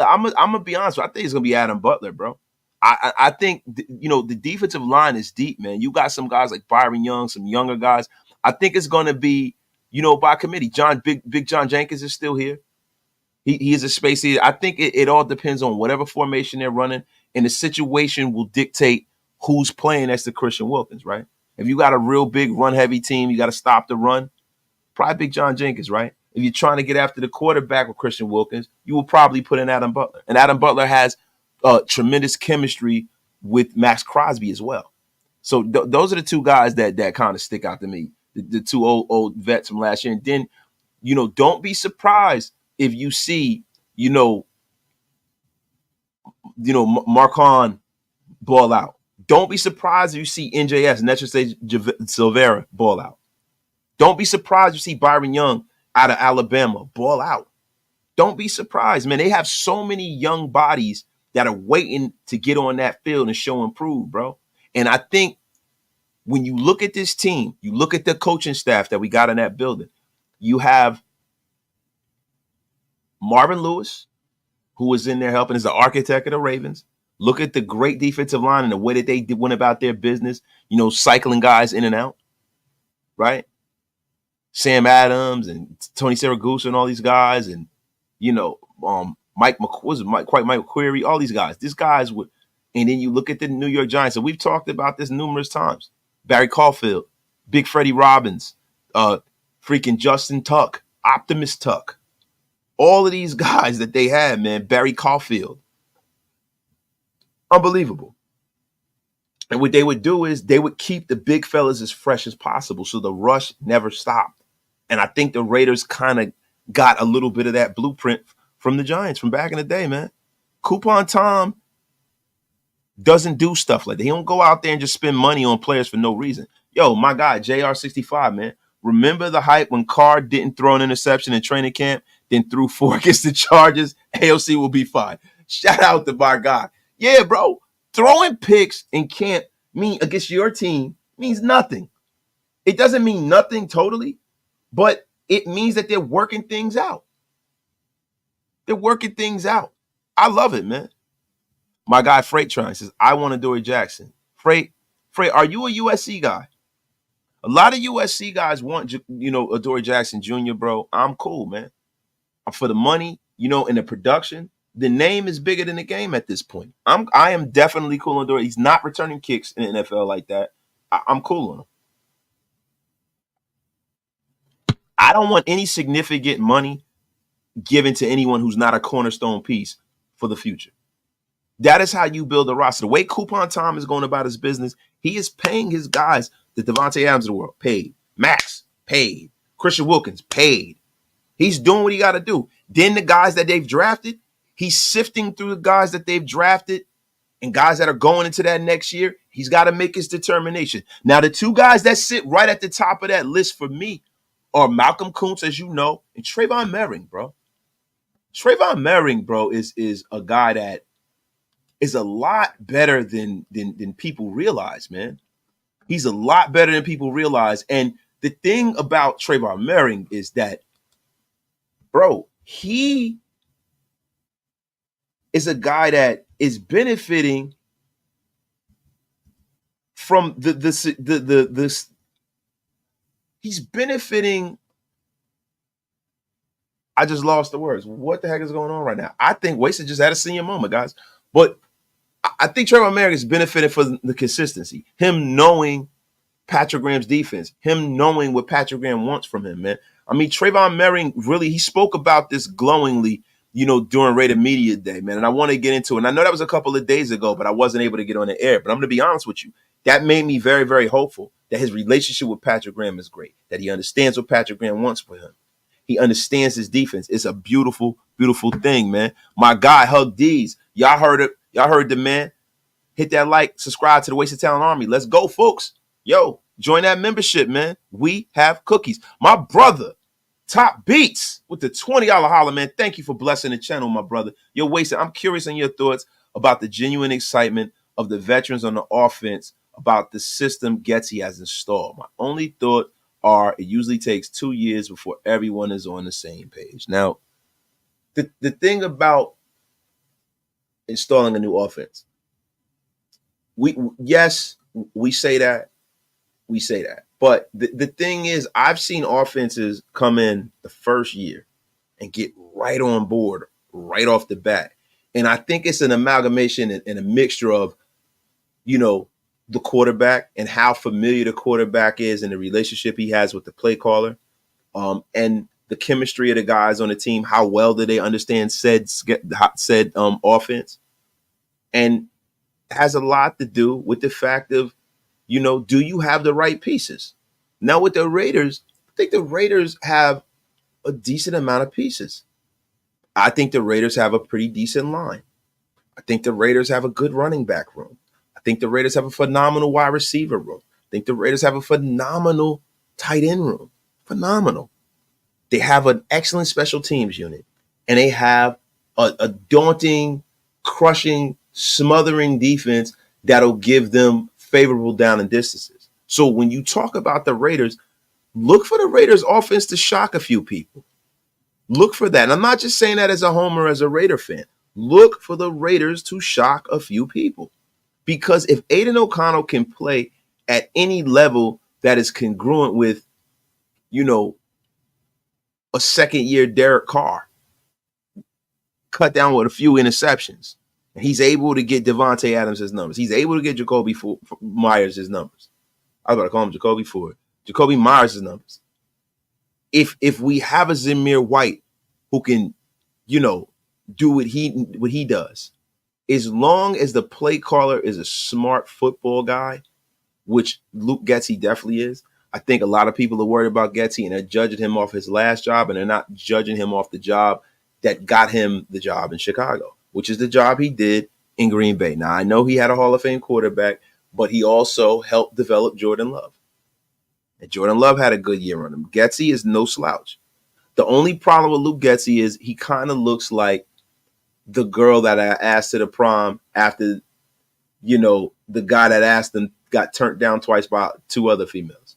I'm going to be honest with you. I think it's going to be Adam Butler, bro. I think, the defensive line is deep, man. You got some guys like Byron Young, some younger guys. I think it's going to be, by committee. Big John Jenkins is still here. He is a space here. I think it all depends on whatever formation they're running, and the situation will dictate who's playing next to Christian Wilkins, right? If you got a real big run-heavy team, you got to stop the run, probably Big John Jenkins, right? If you're trying to get after the quarterback with Christian Wilkins, you will probably put in Adam Butler. And Adam Butler has tremendous chemistry with Max Crosby as well. So those are the two guys that kind of stick out to me, the two old vets from last year. And then, don't be surprised if you see, Marcon ball out. Don't be surprised if you see NJS, Netra Silvera, ball out. Don't be surprised if you see Byron Young out of Alabama ball out. Don't be surprised, man. They have so many young bodies that are waiting to get on that field and show and prove, bro. And I think when you look at this team, you look at the coaching staff that we got in that building, you have Marvin Lewis, who was in there helping as the architect of the Ravens. Look at the great defensive line and the way that they went about their business, cycling guys in and out, right? Sam Adams and Tony Siragusa and all these guys, and, Mike McQuarrie, all these guys. These guys would, and then you look at the New York Giants, and we've talked about this numerous times. Barry Caulfield, Big Freddie Robbins, freaking Justin Tuck, Optimus Tuck. All of these guys that they had, man, Barry Caulfield. Unbelievable. And what they would do is they would keep the big fellas as fresh as possible so the rush never stopped. And I think the Raiders kind of got a little bit of that blueprint from the Giants from back in the day, man. Coupon Tom doesn't do stuff like that. He don't go out there and just spend money on players for no reason. Yo, my guy, JR65, man. Remember the hype when Carr didn't throw an interception in training camp, then threw 4 against the Chargers? AOC will be fine. Shout out to my guy. Yeah, bro. Throwing picks in camp against your team means nothing. It doesn't mean nothing totally, but it means that they're working things out. They're working things out. I love it, man. My guy Freight Trying says, I want Adoree Jackson. Freight, are you a USC guy? A lot of USC guys want, Adoree Jackson Jr., bro. I'm cool, man. For the money, and the production, the name is bigger than the game at this point. I am definitely cool on Adoree. He's not returning kicks in the NFL like that. I'm cool on him. I don't want any significant money given to anyone who's not a cornerstone piece for the future. That is how you build a roster. The way Coupon Tom is going about his business, he is paying his guys, the Davante Adams of the world, paid. Max, paid. Christian Wilkins, paid. He's doing what he got to do. Then the guys that they've drafted, he's sifting through the guys that they've drafted and guys that are going into that next year. He's got to make his determination. Now, the 2 guys that sit right at the top of that list for me are Malcolm Kuntz, as you know, and Trayvon Moehrig, bro. Trayvon Moehrig, bro, is a guy that is a lot better than people realize, man. He's a lot better than people realize. And the thing about Trayvon Moehrig is that, bro, he is a guy that is benefiting from this. He's benefiting. I just lost the words. What the heck is going on right now? I think Wasted just had a senior moment, guys. But I think Trayvon Moehrig is benefiting from the consistency. Him knowing Patrick Graham's defense. Him knowing what Patrick Graham wants from him, man. I mean, Trayvon Moehrig really, he spoke about this glowingly, during Raider Media Day, man. And I want to get into it. And I know that was a couple of days ago, but I wasn't able to get on the air. But I'm going to be honest with you. That made me very, very hopeful that his relationship with Patrick Graham is great, that he understands what Patrick Graham wants for him. He understands his defense. It's a beautiful, beautiful thing, man. My guy, Hug D's. Y'all heard it. Y'all heard the man. Hit that like, subscribe to the Wasted Talent Army. Let's go, folks. Yo, join that membership, man. We have cookies. My brother, Top Beats, with the $20 holler, man. Thank you for blessing the channel, my brother. You're Wasted. I'm curious on your thoughts about the genuine excitement of the veterans on the offense about the system Getsy has installed. My only thought are it usually takes 2 years before everyone is on the same page. Now, the thing about installing a new offense, we say that. But the thing is, I've seen offenses come in the first year and get right on board right off the bat. And I think it's an amalgamation and a mixture of, the quarterback and how familiar the quarterback is and the relationship he has with the play caller, and the chemistry of the guys on the team. How well do they understand said offense? And has a lot to do with the fact of, do you have the right pieces? Now with the Raiders, I think the Raiders have a decent amount of pieces. I think the Raiders have a pretty decent line. I think the Raiders have a good running back room. I think the Raiders have a phenomenal wide receiver room. I think the Raiders have a phenomenal tight end room. Phenomenal. They have an excellent special teams unit. And they have a daunting, crushing, smothering defense that'll give them favorable down and distances. So when you talk about the Raiders, look for the Raiders offense to shock a few people. Look for that. And I'm not just saying that as a homer, as a Raider fan. Look for the Raiders to shock a few people. Because if Aidan O'Connell can play at any level that is congruent with, a second-year Derek Carr, cut down with a few interceptions, and he's able to get Devante Adams his numbers. He's able to get Jacoby Myers his numbers. I was about to call him Jacoby Ford. Jacoby Myers his numbers. if we have a Zamir White who can, do what he does, as long as the play caller is a smart football guy, which Luke Getsy definitely is. I think a lot of people are worried about Getsy and they're judging him off his last job, and they're not judging him off the job that got him the job in Chicago, which is the job he did in Green Bay. Now, I know he had a Hall of Fame quarterback, but he also helped develop Jordan Love. And Jordan Love had a good year on him. Getsy is no slouch. The only problem with Luke Getsy is he kind of looks like the girl that I asked to the prom after, the guy that asked him got turned down twice by two other females.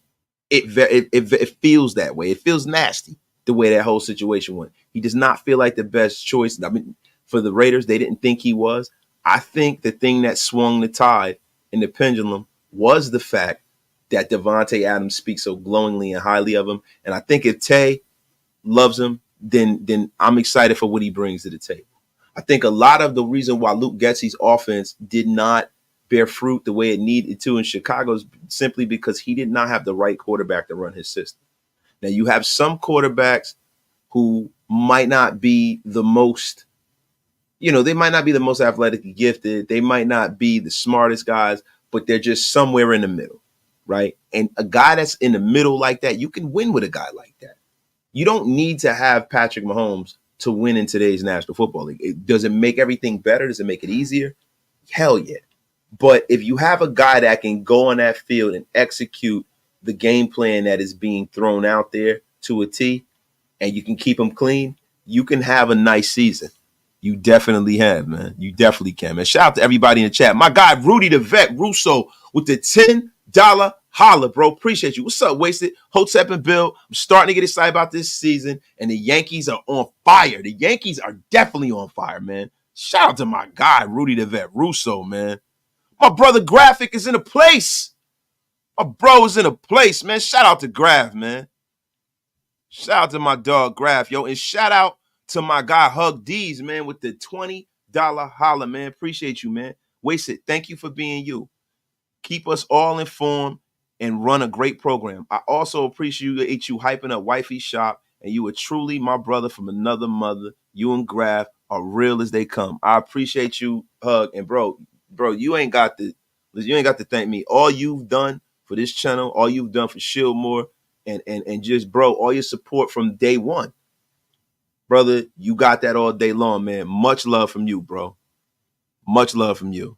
It feels that way. It feels nasty the way that whole situation went. He does not feel like the best choice. I mean, for the Raiders, they didn't think he was. I think the thing that swung the tide in the pendulum was the fact that Davante Adams speaks so glowingly and highly of him. And I think if Tay loves him, then I'm excited for what he brings to the table. I think a lot of the reason why Luke Getsy's offense did not bear fruit the way it needed to in Chicago is simply because he did not have the right quarterback to run his system. Now, you have some quarterbacks who might not be the most, they might not be the most athletically gifted. They might not be the smartest guys, but they're just somewhere in the middle, right? And a guy that's in the middle like that, you can win with a guy like that. You don't need to have Patrick Mahomes to win in today's National Football League. Does it make everything better? Does it make it easier? Hell yeah. But if you have a guy that can go on that field and execute the game plan that is being thrown out there to a T, and you can keep them clean, you can have a nice season. You definitely have, man. You definitely can, man. Shout out to everybody in the chat. My guy, Rudy the Vet Russo, with the $10 holla, bro. Appreciate you. What's up, Wasted? Hotep and Bill. I'm starting to get excited about this season, and the Yankees are on fire. The Yankees are definitely on fire, man. Shout out to my guy, Rudy the Vet Russo, man. My brother Graphic is in a place. My bro is in a place, man. Shout out to Graph, man. Shout out to my dog Graph, yo. And shout out to my guy Hug D's, man, with the $20 holla, man. Appreciate you, man. Wasted. Thank you for being you. Keep us all informed and run a great program. I also appreciate you hyping up Wifey Shop, and you are truly my brother from another mother. You and Graph are real as they come. I appreciate you, Hug, and bro, you ain't got to thank me. All you've done for this channel, all you've done for Shieldmore, and just, bro, all your support from day one. Brother, you got that all day long, man. Much love from you, bro. Much love from you.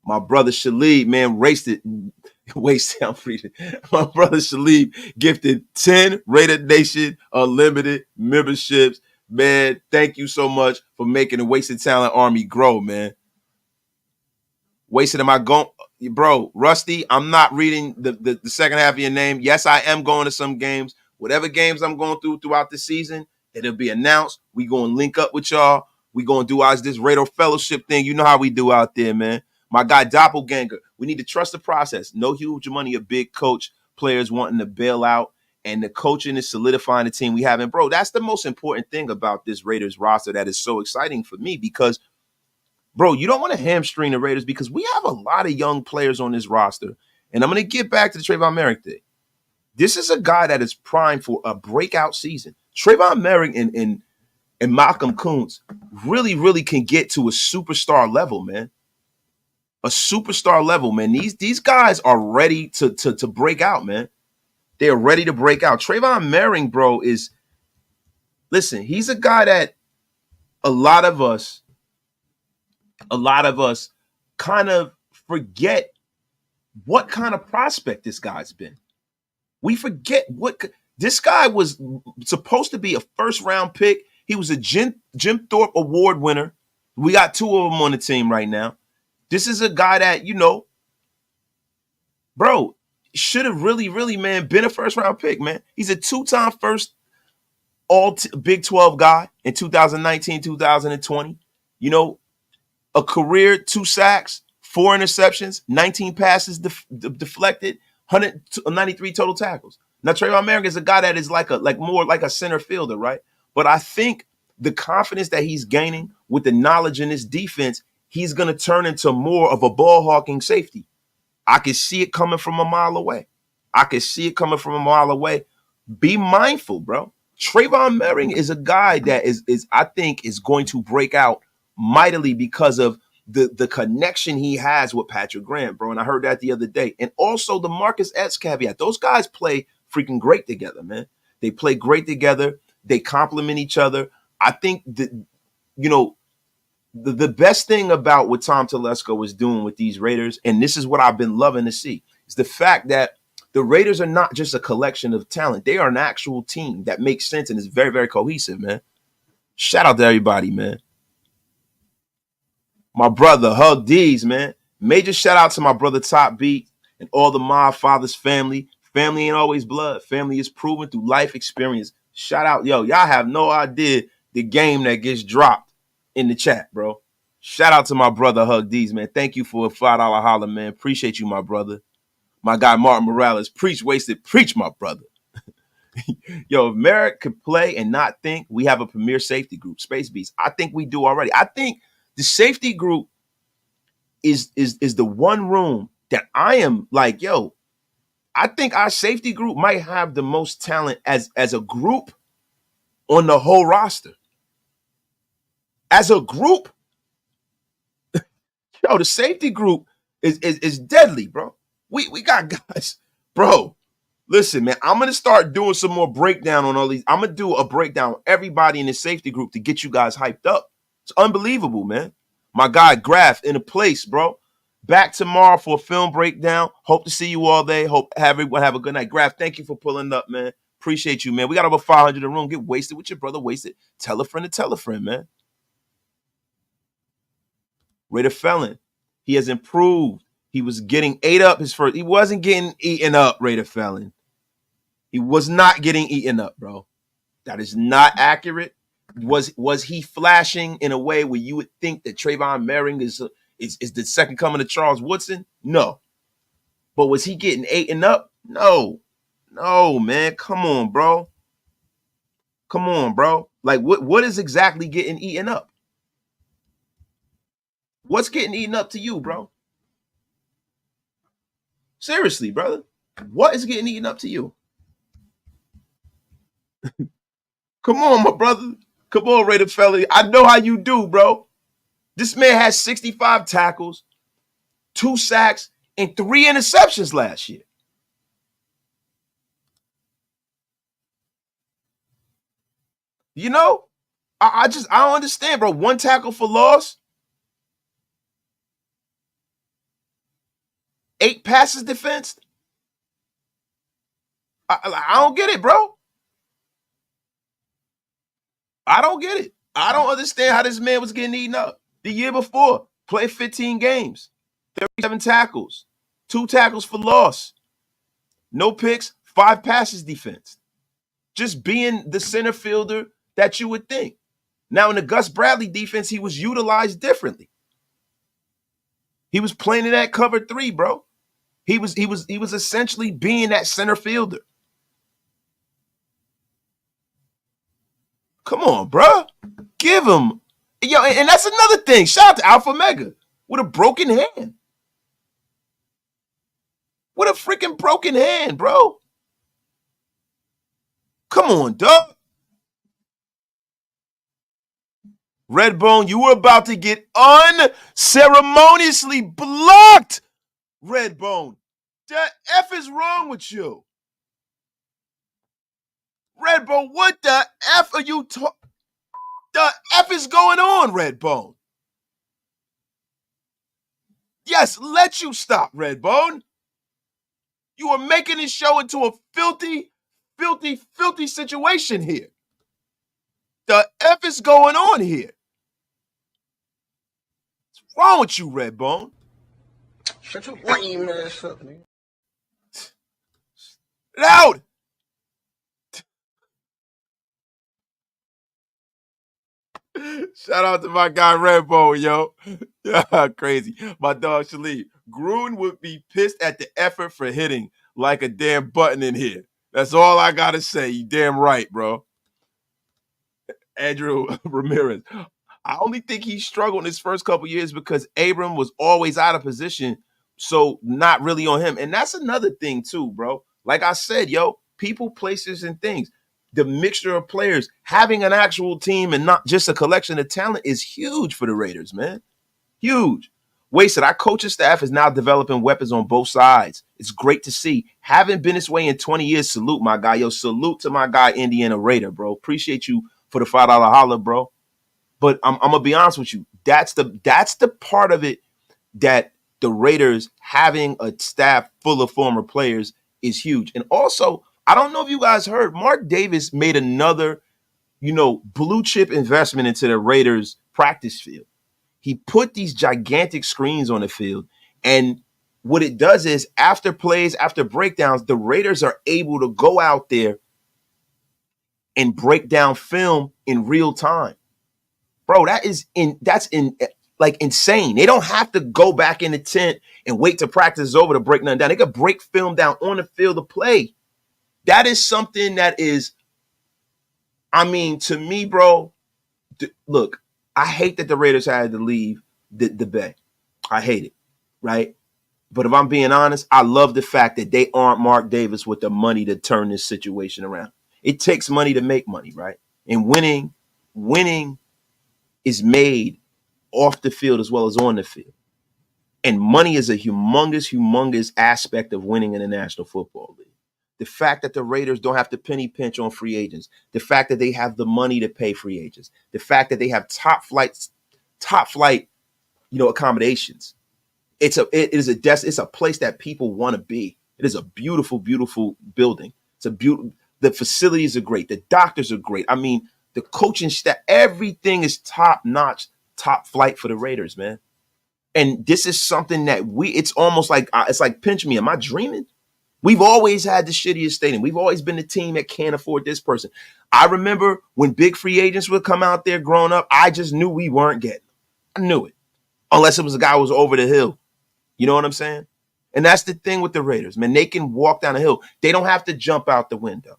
My brother Shalib, man, wasted. I'm freezing. My brother Shalib gifted 10 Raider Nation Unlimited memberships. Man, thank you so much for making the Wasted Talent Army grow, man. Wasted, am I going? Bro, Rusty, I'm not reading the second half of your name. Yes, I am going to some games. Whatever games I'm going throughout the season, it'll be announced. We going to link up with y'all. We going to do this Raider Fellowship thing. You know how we do out there, man. My guy Doppelganger, we need to trust the process. No huge money or big coach players wanting to bail out, and the coaching is solidifying the team we have. And, bro, that's the most important thing about this Raiders roster that is so exciting for me because, bro, you don't want to hamstring the Raiders because we have a lot of young players on this roster. And I'm going to get back to the Trayvon Moehrig thing. This is a guy that is primed for a breakout season. Trayvon Moehrig and Malcolm Kuntz really, really can get to a superstar level, man. A superstar level, man. These guys are ready to break out, man. They are ready to break out. Trayvon Moehrig, bro, listen, he's a guy that a lot of us kind of forget what kind of prospect this guy's been. We forget this guy was supposed to be a first-round pick. He was a Jim Thorpe Award winner. We got two of them on the team right now. This is a guy that, bro, should have really, really, man, been a first-round pick, man. He's a two-time first Big 12 guy in 2019, 2020. A career 2 sacks, 4 interceptions, 19 passes deflected, 193 total tackles. Now, Trayvon Moehrig is a guy that is more like a center fielder, right? But I think the confidence that he's gaining with the knowledge in this defense, he's going to turn into more of a ball-hawking safety. I can see it coming from a mile away. I can see it coming from a mile away. Be mindful, bro. Trayvon Moehrig is a guy that is I think is going to break out mightily because of the connection he has with Patrick Graham, bro. And I heard that the other day. And also the Marcus Epps caveat. Those guys play freaking great together, man. They play great together. They complement each other. I think that, you know, the best thing about what Tom Telesco is doing with these Raiders, and this is what I've been loving to see, is the fact that the Raiders are not just a collection of talent. They are an actual team that makes sense and is very, very cohesive, man. Shout out to everybody, man. My brother, Hug D's, man. Major shout out to my brother Top Beat and all the Mob Fathers family. Family ain't always blood. Family is proven through life experience. Shout out, yo, y'all have no idea the game that gets dropped in the chat, bro. Shout out to my brother Hug D's, man. Thank you for a $5 holler, man. Appreciate you, my brother. My guy Martin Morales, preach wasted, preach, my brother. Yo, if Merrick could play and not think, we have a premier safety group, Space Beast. I think we do already. I think the safety group is the one room that I am like, yo, I think our safety group might have the most talent as a group on the whole roster. As a group, yo, the safety group is deadly, bro. We got guys, bro. Listen, man, I'm going to start doing some more breakdown on all these. I'm going to do a breakdown on everybody in the safety group to get you guys hyped up. It's unbelievable, man. My guy, Graf, in a place, bro. Back tomorrow for a film breakdown. Hope to see you all day. Hope everyone have a good night. Graf, thank you for pulling up, man. Appreciate you, man. We got over 500 in the room. Get wasted with your brother. Wasted. Tell a friend to tell a friend, man. Raider Felon. He has improved. He was getting ate up his first. He wasn't getting eaten up, Raider Felon. He was not getting eaten up, bro. That is not accurate. Was he flashing in a way where you would think that Trayvon Moehrig is the second coming of Charles Woodson? No. But was he getting eaten up? No. No, man. Come on, bro. Come on, bro. Like, what is exactly getting eaten up? What's getting eaten up to you, bro? Seriously, brother. What is getting eaten up to you? Come on, my brother. Come on, Raider Felony. I know how you do, bro. This man has 65 tackles, 2 sacks, and 3 interceptions last year. You know, I don't understand, bro. 1 tackle for loss, 8 passes defensed. I don't get it, bro. I don't get it. I don't understand how this man was getting eaten up. The year before, played 15 games, 37 tackles, 2 tackles for loss, no picks, 5 passes defense. Just being the center fielder that you would think. Now in the Gus Bradley defense, he was utilized differently. He was playing in that cover 3, bro. He was essentially being that center fielder. Come on, bro. Give him. Yo, and that's another thing. Shout out to Alpha Mega with a broken hand. With a freaking broken hand, bro. Come on, dog. Redbone, you were about to get unceremoniously blocked. Redbone, the F is wrong with you? Redbone, what the F are you talking? The F is going on, Redbone? Yes, let you stop, Redbone. You are making this show into a filthy, filthy, filthy situation here. The F is going on here? What's wrong with you, Redbone? Shut your lame ass up, man. Loud. Shout out to my guy Redbone, yo. Yeah, crazy. My dog Shalib. Gruden would be pissed at the effort for hitting like a damn button in here. That's all I gotta say. You damn right, bro. Andrew Ramirez. I only think he struggled in his first couple years because Abram was always out of position, so not really on him. And that's another thing too, bro. Like I said, yo, people, places, and things. The mixture of players, having an actual team and not just a collection of talent is huge for the Raiders, man. Huge. Wasted. Our coaching staff is now developing weapons on both sides. It's great to see. Haven't been this way in 20 years. Salute, my guy. Yo, salute to my guy, Indiana Raider, bro. Appreciate you for the $5 holler, bro. But I'm gonna be honest with you. That's the part of it that the Raiders having a staff full of former players is huge. And also, I don't know if you guys heard, Mark Davis made another, blue chip investment into the Raiders practice field. He put these gigantic screens on the field. And what it does is after plays, after breakdowns, the Raiders are able to go out there and break down film in real time. Bro, that's insane. They don't have to go back in the tent and wait till practice is over to break nothing down. They could break film down on the field of play. That is something that is, to me, bro, look, I hate that the Raiders had to leave the Bay. I hate it, right? But if I'm being honest, I love the fact that they aren't Mark Davis with the money to turn this situation around. It takes money to make money, right? And winning is made off the field as well as on the field. And money is a humongous aspect of winning in the National Football League. The fact that the Raiders don't have to penny pinch on free agents, the fact that they have the money to pay free agents, the fact that they have top flight, accommodations. It's a place that people want to be. It is a beautiful, beautiful building. The facilities are great. The doctors are great. The coaching staff, everything is top notch, top flight for the Raiders, man. And this is something that it's almost like, it's like pinch me. Am I dreaming? We've always had the shittiest stadium. We've always been the team that can't afford this person. I remember when big free agents would come out there growing up, I just knew we weren't getting them. I knew it. Unless it was a guy who was over the hill. You know what I'm saying? And that's the thing with the Raiders, man. They can walk down the hill. They don't have to jump out the window.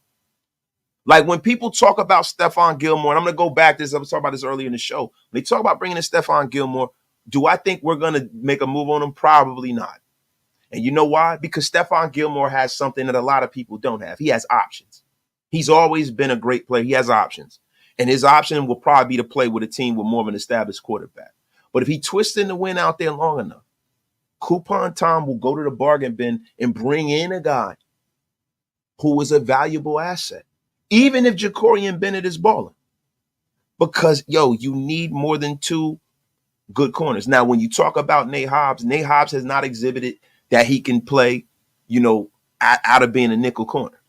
Like when people talk about Stephon Gilmore, and I'm going to go back to this, I was talking about this earlier in the show. When they talk about bringing in Stephon Gilmore, do I think we're going to make a move on him? Probably not. And you know why? Because Stephon Gilmore has something that a lot of people don't have. He has options. He's always been a great player. He has options. And his option will probably be to play with a team with more of an established quarterback. But if he twists in the wind out there long enough, Coupon Tom will go to the bargain bin and bring in a guy who is a valuable asset, even if Jacorian Bennett is balling. Because, you need more than two good corners. Now, when you talk about Nate Hobbs has not exhibited that he can play, out of being a nickel corner.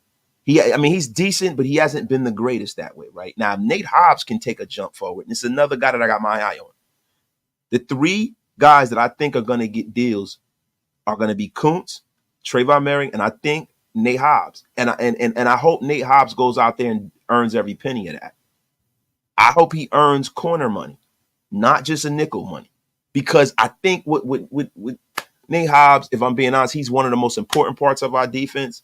He's decent, but he hasn't been the greatest that way, right? Now, Nate Hobbs can take a jump forward, and it's another guy that I got my eye on. The three guys that I think are going to get deals are going to be Kuntz, Trayvon Moehrig, and I think Nate Hobbs. And I hope Nate Hobbs goes out there and earns every penny of that. I hope he earns corner money, not just a nickel money. Because I think with Nate Hobbs, if I'm being honest, he's one of the most important parts of our defense.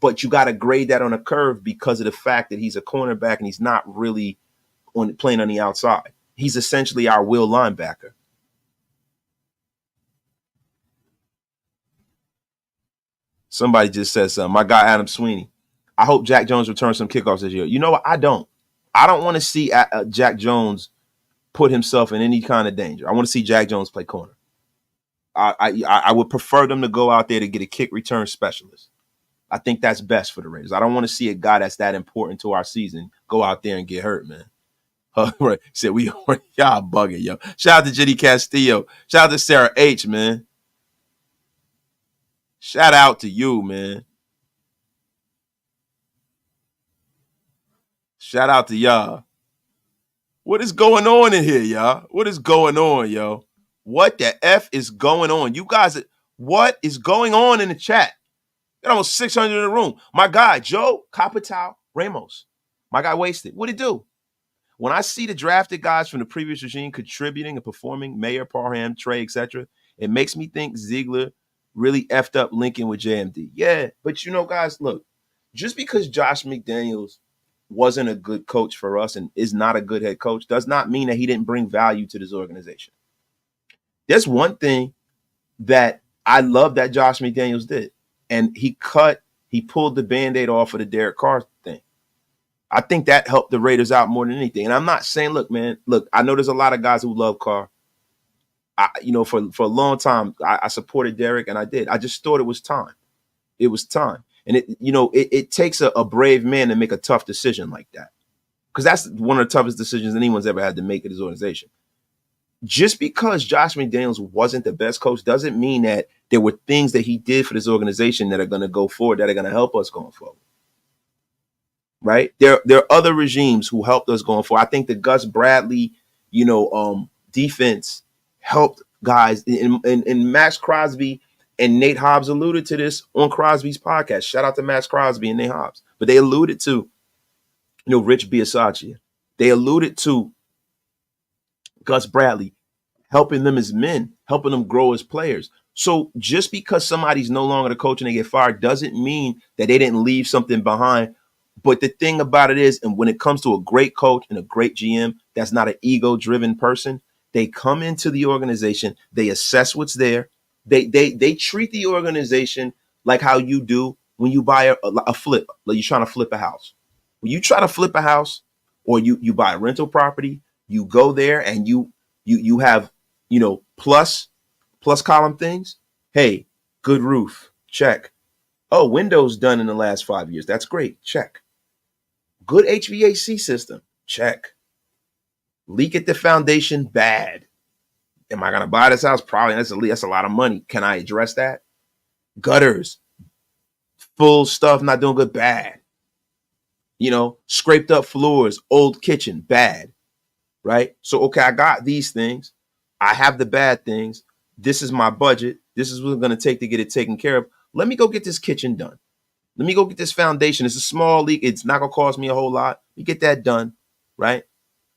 But you got to grade that on a curve because of the fact that he's a cornerback and he's not really playing on the outside. He's essentially our will linebacker. Somebody just said something. My guy, Adam Sweeney. I hope Jack Jones returns some kickoffs this year. You know what? I don't. I don't want to see Jack Jones put himself in any kind of danger. I want to see Jack Jones play corner. I would prefer them to go out there to get a kick return specialist. I think that's best for the Raiders. I don't want to see a guy that's that important to our season go out there and get hurt, man. Right. Said y'all bugging, yo. Shout out to Jenny Castillo. Shout out to Sarah H, man. Shout out to you, man. Shout out to y'all. What is going on in here, y'all? What is going on, yo? What the F is going on? You guys, what is going on in the chat? Got almost 600 in the room. My guy, Joe Capital Ramos. My guy Wasted. What'd he do? When I see the drafted guys from the previous regime contributing and performing, Mayer, Parham, Trey, etc., it makes me think Ziegler really effed up Lincoln with JMD. Yeah, but guys, look, just because Josh McDaniels wasn't a good coach for us and is not a good head coach does not mean that he didn't bring value to this organization. There's one thing that I love that Josh McDaniels did, and he cut he pulled the Band-Aid off of the Derek Carr thing. I think that helped the Raiders out more than anything. And I'm not saying, look, I know there's a lot of guys who love Carr. For a long time, I supported Derek, and I did. I just thought it was time. It was time. And it takes a brave man to make a tough decision like that. Because that's one of the toughest decisions anyone's ever had to make in his organization. Just because Josh McDaniels wasn't the best coach doesn't mean that there were things that he did for this organization that are going to go forward, that are going to help us going forward. Right? There are other regimes who helped us going forward. I think the Gus Bradley, defense helped guys. And Max Crosby and Nate Hobbs alluded to this on Crosby's podcast. Shout out to Max Crosby and Nate Hobbs. But they alluded to, Rich Bisaccia. They alluded to Gus Bradley helping them as men, helping them grow as players. So just because somebody's no longer the coach and they get fired doesn't mean that they didn't leave something behind. But the thing about it is, and when it comes to a great coach and a great GM that's not an ego-driven person, they come into the organization, they assess what's there, they treat the organization like how you do when you buy a flip, like you're trying to flip a house. When you try to flip a house or you buy a rental property, you go there and you have, plus column things. Hey, good roof, check. Oh, windows done in the last 5 years. That's great, check. Good HVAC system, check. Leak at the foundation, bad. Am I going to buy this house? Probably. That's a lot of money. Can I address that? Gutters, full stuff, not doing good, bad. Scraped up floors, old kitchen, bad. Right? So, okay, I got these things. I have the bad things. This is my budget. This is what it's going to take to get it taken care of. Let me go get this kitchen done. Let me go get this foundation. It's a small leak. It's not going to cost me a whole lot. Let me get that done. Right?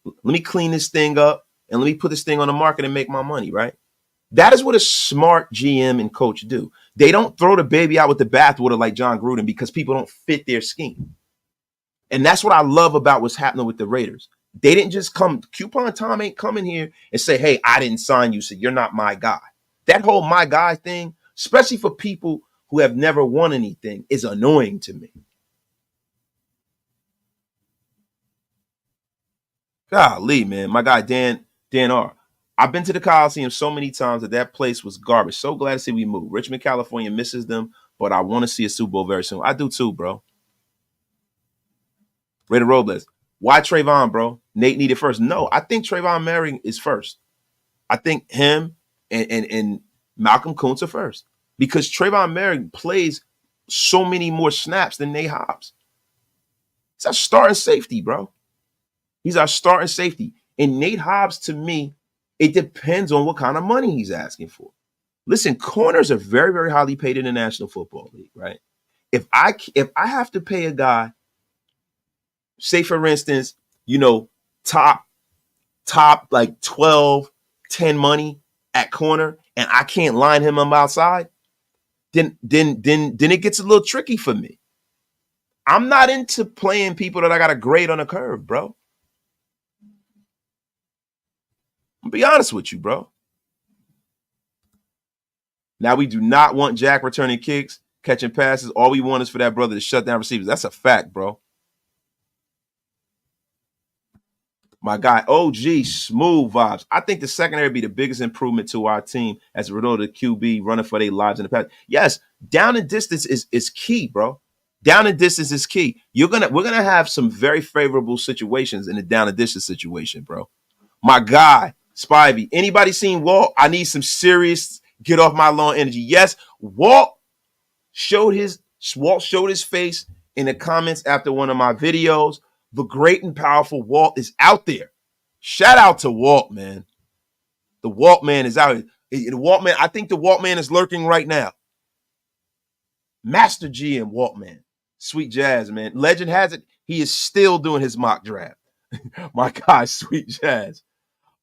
Let me clean this thing up and let me put this thing on the market and make my money. Right? That is what a smart GM and coach do. They don't throw the baby out with the bathwater like John Gruden because people don't fit their scheme. And that's what I love about what's happening with the Raiders. They didn't just come. Coupon Tom ain't coming here and say, hey, I didn't sign you, so you're not my guy. That whole my guy thing, especially for people who have never won anything, is annoying to me. Golly, man. My guy, Dan R. I've been to the Coliseum so many times that place was garbage. So glad to see we moved. Richmond, California misses them, but I want to see a Super Bowl very soon. I do too, bro. Raider Robles. Why Trayvon, bro? Nate needed first. No, I think Trayvon Moehrig is first. I think him and Malcolm Kuntz are first because Trayvon Moehrig plays so many more snaps than Nate Hobbs. He's our starting safety, bro. He's our starting safety. And Nate Hobbs, to me, it depends on what kind of money he's asking for. Listen, corners are very, very highly paid in the National Football League, right? If I have to pay a guy, say, for instance, top like 12, 10 money at corner, and I can't line him up outside, then it gets a little tricky for me. I'm not into playing people that I got a grade on a curve, bro. I'll be honest with you, bro. Now, we do not want Jack returning kicks, catching passes. All we want is for that brother to shut down receivers. That's a fact, bro. My guy, OG, smooth vibes. I think the secondary would be the biggest improvement to our team as a result of the QB running for their lives in the past. Yes, down and distance is key, bro. Down and distance is key. We're gonna have some very favorable situations in the down and distance situation, bro. My guy, Spivey. Anybody seen Walt? I need some serious get off my lawn energy. Yes, Walt showed his face in the comments after one of my videos. The great and powerful Walt is out there. Shout out to Walt, man. The Walt man is out here. The Walt man, I think the Walt man is lurking right now. Master GM Walt man. Sweet Jazz, man. Legend has it, he is still doing his mock draft. My guy, Sweet Jazz.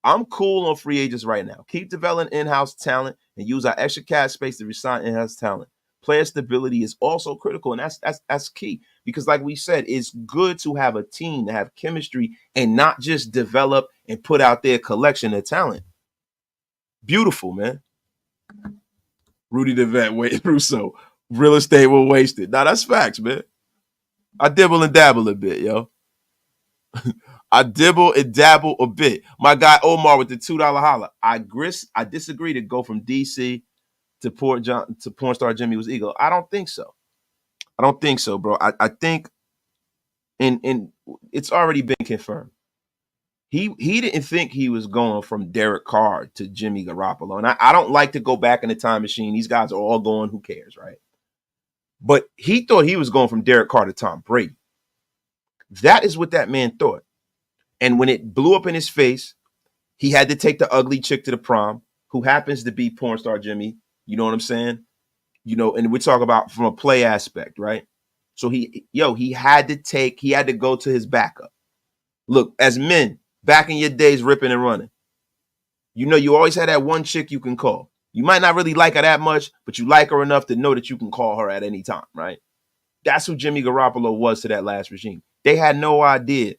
I'm cool on free agents right now. Keep developing in-house talent and use our extra cap space to resign in-house talent. Player stability is also critical, and that's key because, like we said, it's good to have a team to have chemistry and not just develop and put out their collection of talent. Beautiful, man. Rudy the Vet, Wade Russo. Real estate will waste it. Nah, that's facts, man. I dibble and dabble a bit, yo. I dibble and dabble a bit. My guy Omar with the $2 holla. I disagree to go from DC to porn star Jimmy was ego. I don't think so. I don't think so, bro. I think and it's already been confirmed. He didn't think he was going from Derek Carr to Jimmy Garoppolo. And I don't like to go back in the time machine. These guys are all going, who cares, right? But he thought he was going from Derek Carr to Tom Brady. That is what that man thought. And when it blew up in his face, he had to take the ugly chick to the prom, who happens to be porn star Jimmy. You know what I'm saying? You know, and we talk about from a play aspect, right? So he had to go to his backup. Look, as men, back in your days, ripping and running, you know, you always had that one chick you can call. You might not really like her that much, but you like her enough to know that you can call her at any time, right? That's who Jimmy Garoppolo was to that last regime. They had no idea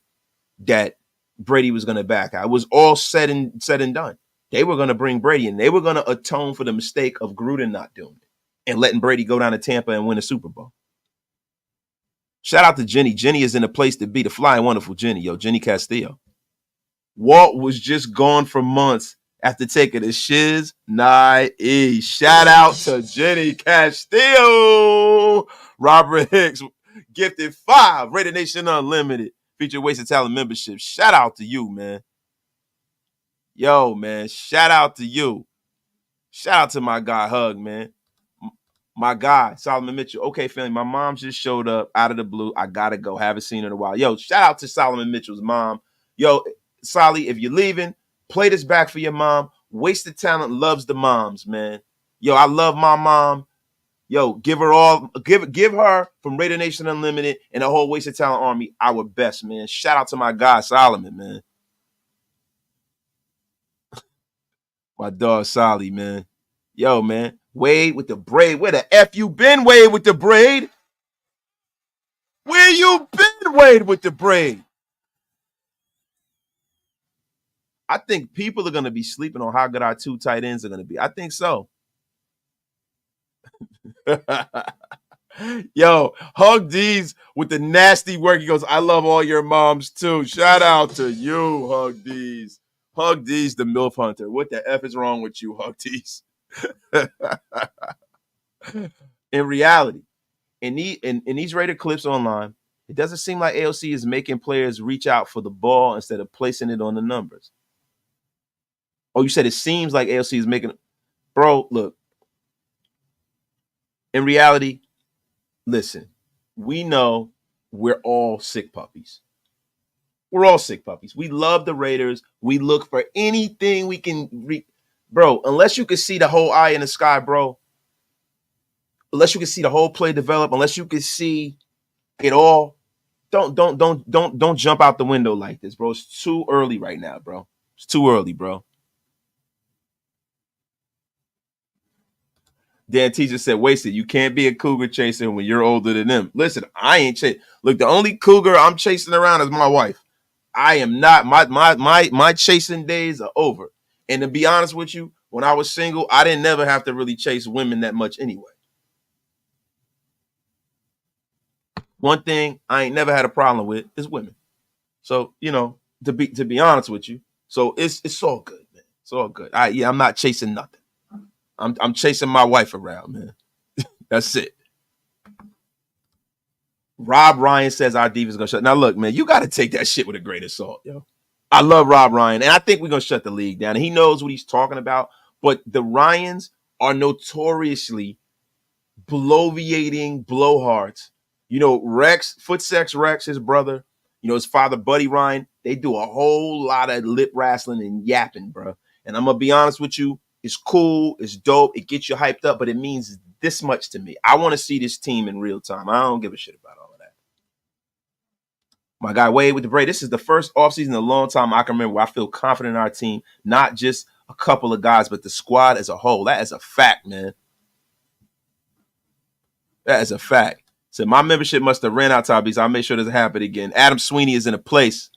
that Brady was going to back out. It was all said and done. They were going to bring Brady in. They were going to atone for the mistake of Gruden not doing it and letting Brady go down to Tampa and win a Super Bowl. Shout out to Jenny. Jenny is in a place to be, the fly and wonderful Jenny, yo, Jenny Castillo. Walt was just gone for months after taking a shiz. Shout out to Jenny Castillo. Robert Hicks gifted 5 Raider Nation Unlimited feature Wasted Talent membership. Shout out to you, man. Yo, man, shout out to you. Shout out to my guy Hug, man. My guy, Solomon Mitchell. Okay, family, my mom just showed up out of the blue. I gotta go. Haven't seen her in a while. Yo, shout out to Solomon Mitchell's mom. Yo, Solly, if you're leaving, play this back for your mom. Wasted Talent loves the moms, man. Yo, I love my mom. Yo, give her from Raider Nation Unlimited and the whole Wasted Talent Army our best, man. Shout out to my guy Solomon, man. My dog Solly, man. Yo, man. Wade with the braid. Where the F you been, Wade, with the braid? Where you been, Wade, with the braid? I think people are going to be sleeping on how good our 2 tight ends are going to be. I think so. Yo, Hug D's with the nasty work. He goes, I love all your moms too. Shout out to you, Hug D's. Hug D's, the MILF Hunter. What the F is wrong with you, Hug D's? In reality, in these Raider clips online, it doesn't seem like AOC is making players reach out for the ball instead of placing it on the numbers. Oh, you said it seems like AOC is making... Bro, look. In reality, listen, we know we're all sick puppies. We're all sick puppies. We love the Raiders. We look for anything we can... Bro, unless you can see the whole eye in the sky, bro, unless you can see the whole play develop, unless you can see it all, don't jump out the window like this, bro. It's too early right now, bro. It's too early, bro. Dan Teacher said, wasted. You can't be a cougar chaser when you're older than them. Listen, I ain't chasing. Look, the only cougar I'm chasing around is my wife. I am not. My chasing days are over. And to be honest with you, when I was single, I didn't never have to really chase women that much anyway. One thing I ain't never had a problem with is women. So, you know, to be honest with you, so it's all good, man. It's all good. I'm not chasing nothing. I'm chasing my wife around, man. That's it. Rob Ryan says our defense is gonna shut. Now look, man, you got to take that shit with a grain of salt, yo. I love Rob Ryan, and I think we're gonna shut the league down. And he knows what he's talking about. But the Ryans are notoriously bloviating blowhards. You know, Footsex Rex, his brother, you know, his father, Buddy Ryan, they do a whole lot of lip wrestling and yapping, bro. And I'm gonna be honest with you, it's cool, it's dope, it gets you hyped up, but it means this much to me. I want to see this team in real time. I don't give a shit about all of that. My guy Wade with the braid. This is the first offseason in a long time I can remember where I feel confident in our team, not just a couple of guys, but the squad as a whole. That is a fact, man. That is a fact. So my membership must have ran out, Tobbies. I'll make sure it doesn't happen again. Adam Sweeney is in a place.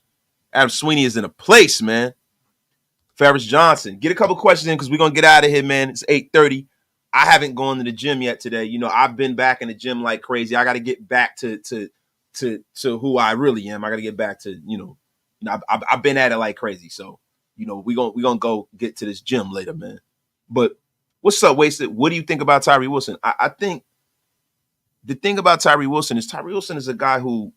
Adam Sweeney is in a place, man. Ferris Johnson. Get a couple questions in because we're going to get out of here, man. It's 8:30. I haven't gone to the gym yet today. You know, I've been back in the gym like crazy. I got to get back to who I really am. I got to get back to, I've been at it like crazy. So, we gonna go get to this gym later, man. But what's up, Wasted? What do you think about Tyree Wilson? I think the thing about Tyree Wilson is a guy who,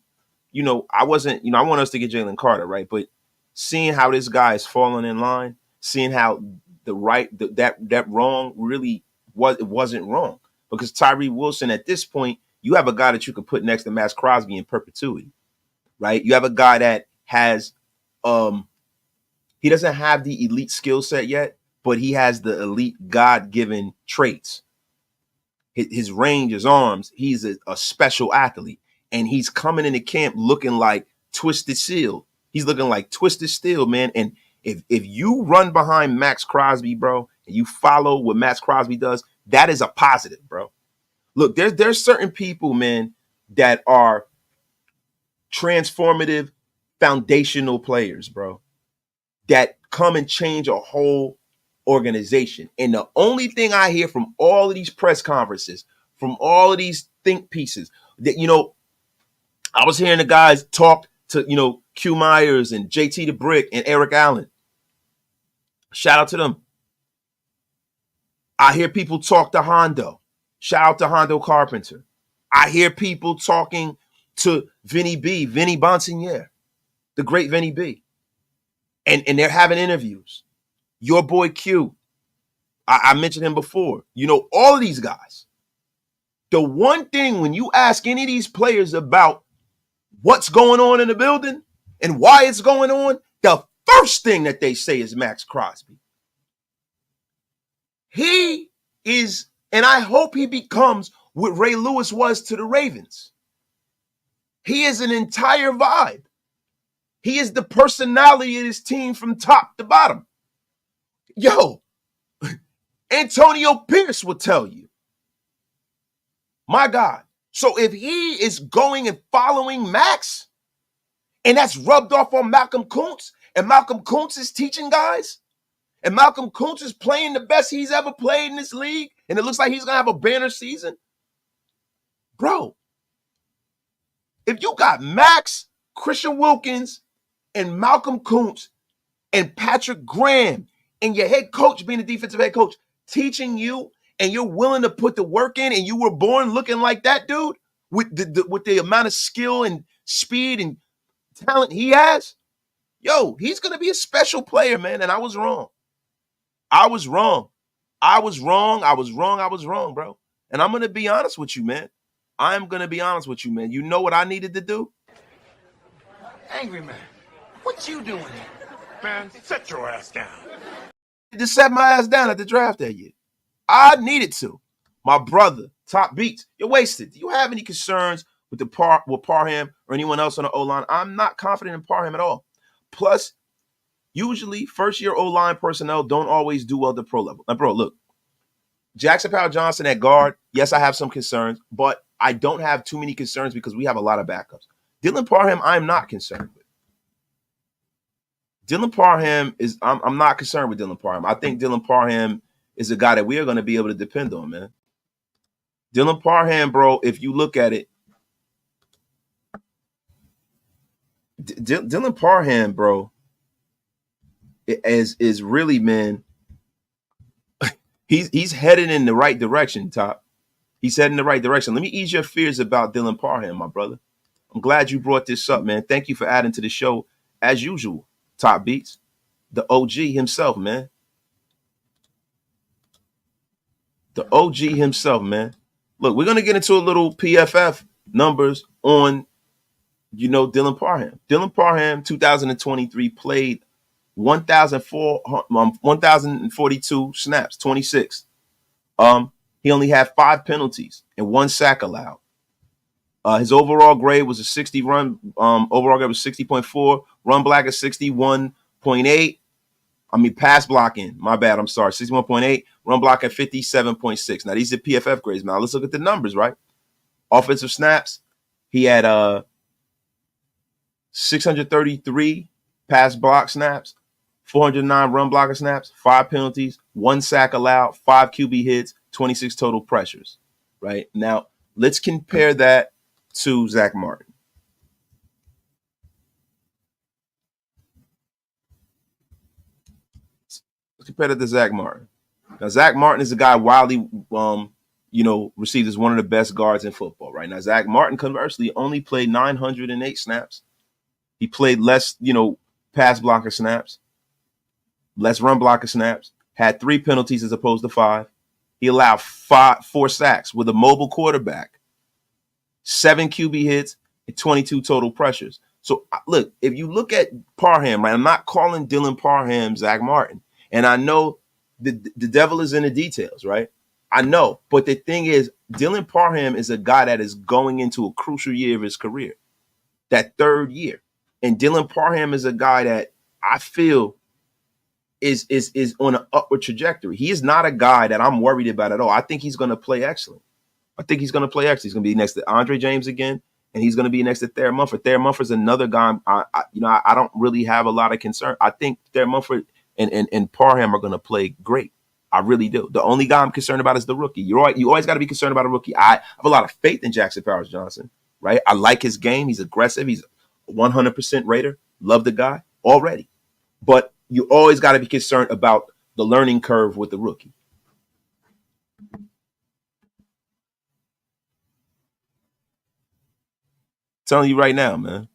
I want us to get Jalen Carter, right? But seeing how this guy is falling in line, seeing how that wrong really wasn't wrong, because Tyree Wilson at this point, you have a guy that you could put next to Max Crosby in perpetuity, right? You have a guy that has, he doesn't have the elite skill set yet, but he has the elite God-given traits. His range, his arms, he's a special athlete. And he's coming into camp looking like Twisted Steel. He's looking like Twisted Steel, man. And if you run behind Max Crosby, bro, and you follow what Max Crosby does, that is a positive, bro. Look, there's certain people, man, that are transformative, foundational players, bro, that come and change a whole organization. And the only thing I hear from all of these press conferences, from all of these think pieces, that, I was hearing the guys talk to, Q Myers and JT the Brick and Eric Allen. Shout out to them. I hear people talk to Hondo. Shout out to Hondo Carpenter. I hear people talking to Vinny Bonsignere, the great Vinny B. And they're having interviews. Your boy Q, I mentioned him before. All of these guys. The one thing when you ask any of these players about what's going on in the building and why it's going on, the first thing that they say is Max Crosby. He is, and I hope he becomes what Ray Lewis was to the Ravens. He is an entire vibe. He is the personality of his team from top to bottom. Yo, Antonio Pierce will tell you. My God. So if he is going and following Max, and that's rubbed off on Malcolm Kuntz, and Malcolm Kuntz is teaching guys, and Malcolm Kuntz is playing the best he's ever played in this league, and it looks like he's going to have a banner season. Bro, if you got Max, Christian Wilkins, and Malcolm Kuntz, and Patrick Graham, and your head coach being the defensive head coach, teaching you, and you're willing to put the work in, and you were born looking like that dude with the amount of skill and speed and talent he has, yo, he's going to be a special player, man. And I was wrong. I was wrong, bro. And I'm going to be honest with you, man. I'm going to be honest with you, man. You know what I needed to do? Angry man, what you doing here? Man, set your ass down. To set my ass down at the draft that year. I needed to. My brother, Top Beats, you're wasted. Do you have any concerns with Parham or anyone else on the O-line? I'm not confident in Parham at all. Plus, usually first-year O-line personnel don't always do well at the pro level. Now, bro, look, Jackson Powell-Johnson at guard, yes, I have some concerns, but I don't have too many concerns because we have a lot of backups. Dylan Parham, I'm not concerned with. I'm not concerned with Dylan Parham. I think Dylan Parham is a guy that we are going to be able to depend on, man. Dylan Parham, bro, if you look at it, Dylan Parham, bro, is really, man, he's headed in the right direction, Top. He's heading in the right direction. Let me ease your fears about Dylan Parham, my brother. I'm glad you brought this up, man. Thank you for adding to the show, as usual, Top Beats. The OG himself, man. The OG himself, man. Look, we're going to get into a little PFF numbers on, Dylan Parham. Dylan Parham, 2023, played 1,042 snaps, 26. He only had 5 penalties and 1 sack allowed. His overall grade was a 60 run. Overall grade was 60.4. Run block is 61.8. Pass blocking. My bad. I'm sorry. 61.8. Run block at 57.6. Now, these are PFF grades. Now, let's look at the numbers, right? Offensive snaps. He had 633 pass block snaps, 409 run blocker snaps, 5 penalties, 1 sack allowed, 5 QB hits, 26 total pressures, right? Now, let's compare that to Zach Martin. Let's compare that to Zach Martin. Now, Zach Martin is a guy widely, received as one of the best guards in football, right? Now, Zach Martin, conversely, only played 908 snaps. He played less, pass blocker snaps, less run blocker snaps, had 3 penalties as opposed to 5. He allowed 4 sacks with a mobile quarterback, 7 QB hits, and 22 total pressures. So, look, if you look at Parham, right, I'm not calling Dylan Parham Zach Martin. And I know the devil is in the details, right? I know. But the thing is, Dylan Parham is a guy that is going into a crucial year of his career, that 3rd year. And Dylan Parham is a guy that I feel is on an upward trajectory. He is not a guy that I'm worried about at all. I think he's going to play excellent. He's going to be next to Andre James again, and he's going to be next to Thayer Munford. Thayer Munford's another guy. I don't really have a lot of concern. I think Thayer Munford and Parham are going to play great. I really do. The only guy I'm concerned about is the rookie. You always got to be concerned about a rookie. I have a lot of faith in Jackson Powers Johnson, right? I like his game. He's aggressive. He's 100% Raider. Love the guy already. But you always got to be concerned about the learning curve with the rookie. Telling you right now, man.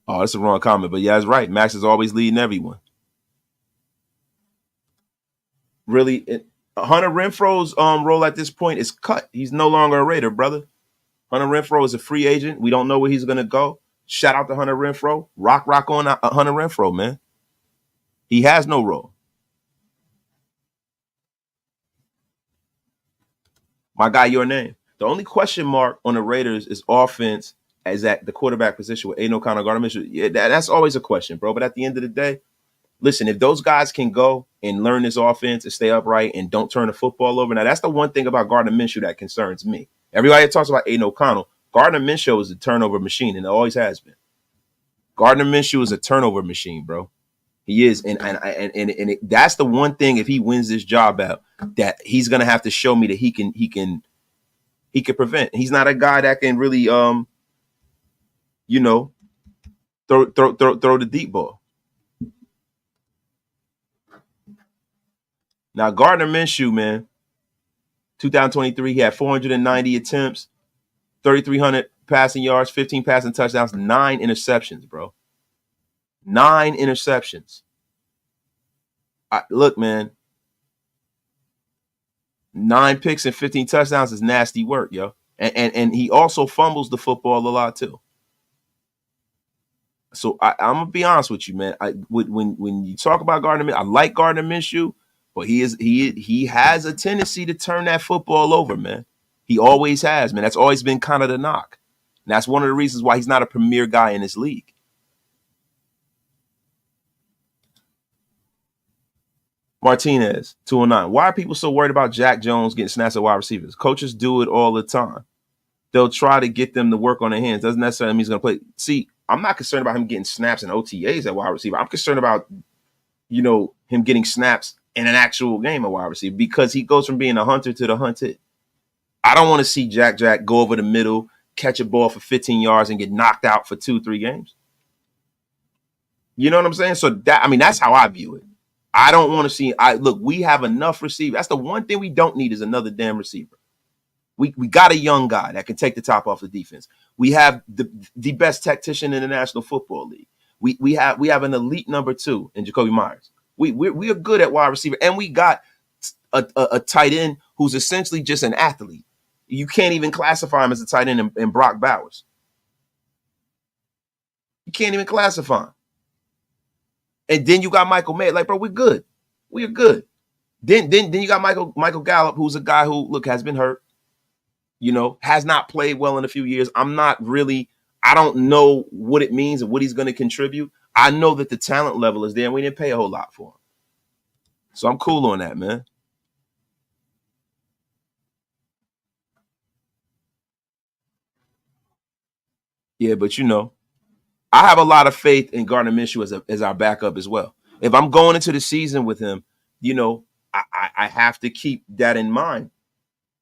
Oh, that's the wrong comment. But yeah, that's right. Max is always leading everyone. Really, Hunter Renfro's role at this point is cut. He's no longer a Raider, brother. Hunter Renfro is a free agent. We don't know where he's going to go. Shout out to Hunter Renfro. Rock on Hunter Renfro, man. He has no role. My guy, your name. The only question mark on the Raiders is offense as at the quarterback position with Aidan O'Connell, Gardner Minshew. Yeah, that's always a question, bro. But at the end of the day, listen, if those guys can go and learn this offense and stay upright and don't turn the football over. Now, that's the one thing about Gardner Minshew that concerns me. Everybody talks about Aidan O'Connell. Gardner Minshew is a turnover machine, and it always has been. Gardner Minshew is a turnover machine, bro. He is, and that's the one thing. If he wins this job out, that he's gonna have to show me that he can prevent. He's not a guy that can really, throw the deep ball. Now, Gardner Minshew, man, 2023, he had 490 attempts, 3,300 passing yards, 15 passing touchdowns, 9 interceptions, bro. 9 interceptions. Look, man, 9 picks and 15 touchdowns is nasty work, yo. And he also fumbles the football a lot too. So I'm gonna be honest with you, man. When you talk about Gardner, I like Gardner Minshew, but he has a tendency to turn that football over, man. He always has, man. That's always been kind of the knock. And that's one of the reasons why he's not a premier guy in this league. Martinez, 209. Why are people so worried about Jack Jones getting snaps at wide receivers? Coaches do it all the time. They'll try to get them to work on their hands. Doesn't necessarily mean he's going to play. See, I'm not concerned about him getting snaps and OTAs at wide receiver. I'm concerned about, him getting snaps in an actual game at wide receiver because he goes from being a hunter to the hunted. I don't want to see Jack go over the middle, catch a ball for 15 yards and get knocked out for 2-3 games. You know what I'm saying? So that's how I view it. I don't want to see. We have enough receivers. That's the one thing we don't need is another damn receiver. We got a young guy that can take the top off the defense. We have the best tactician in the National Football League. We have an elite number 2 in Jacoby Myers. We are good at wide receiver, and we got a tight end who's essentially just an athlete. You can't even classify him as a tight end in Brock Bowers. You can't even classify him. And then you got Michael Mayer. Like, bro, we're good. We are good. Then you got Michael Gallup, who's a guy who, has been hurt. Has not played well in a few years. I don't know what it means and what he's going to contribute. I know that the talent level is there, and we didn't pay a whole lot for him. So I'm cool on that, man. Yeah, but I have a lot of faith in Gardner Minshew as our backup as well. If I'm going into the season with him, I have to keep that in mind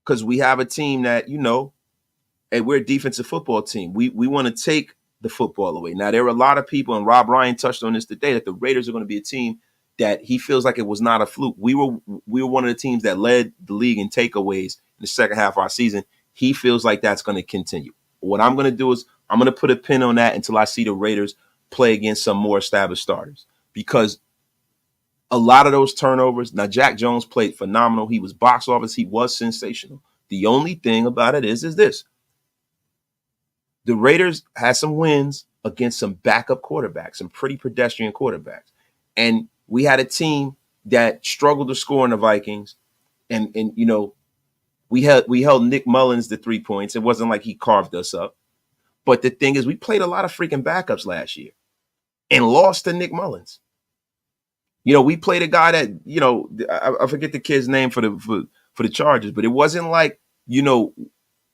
because we have a team that, hey, we're a defensive football team. We want to take the football away. Now, there are a lot of people, and Rob Ryan touched on this today, that the Raiders are going to be a team that he feels like it was not a fluke. We were one of the teams that led the league in takeaways in the second half of our season. He feels like that's going to continue. What I'm going to do is I'm going to put a pin on that until I see the Raiders play against some more established starters, because a lot of those turnovers. Now, Jack Jones played phenomenal. He was box office. He was sensational. The only thing about it is this. The Raiders had some wins against some backup quarterbacks, some pretty pedestrian quarterbacks. And we had a team that struggled to score in the Vikings. And we held Nick Mullins to 3 points. It wasn't like he carved us up. But the thing is, we played a lot of freaking backups last year and lost to Nick Mullins. We played a guy that, I forget the kid's name for the Chargers, but it wasn't like,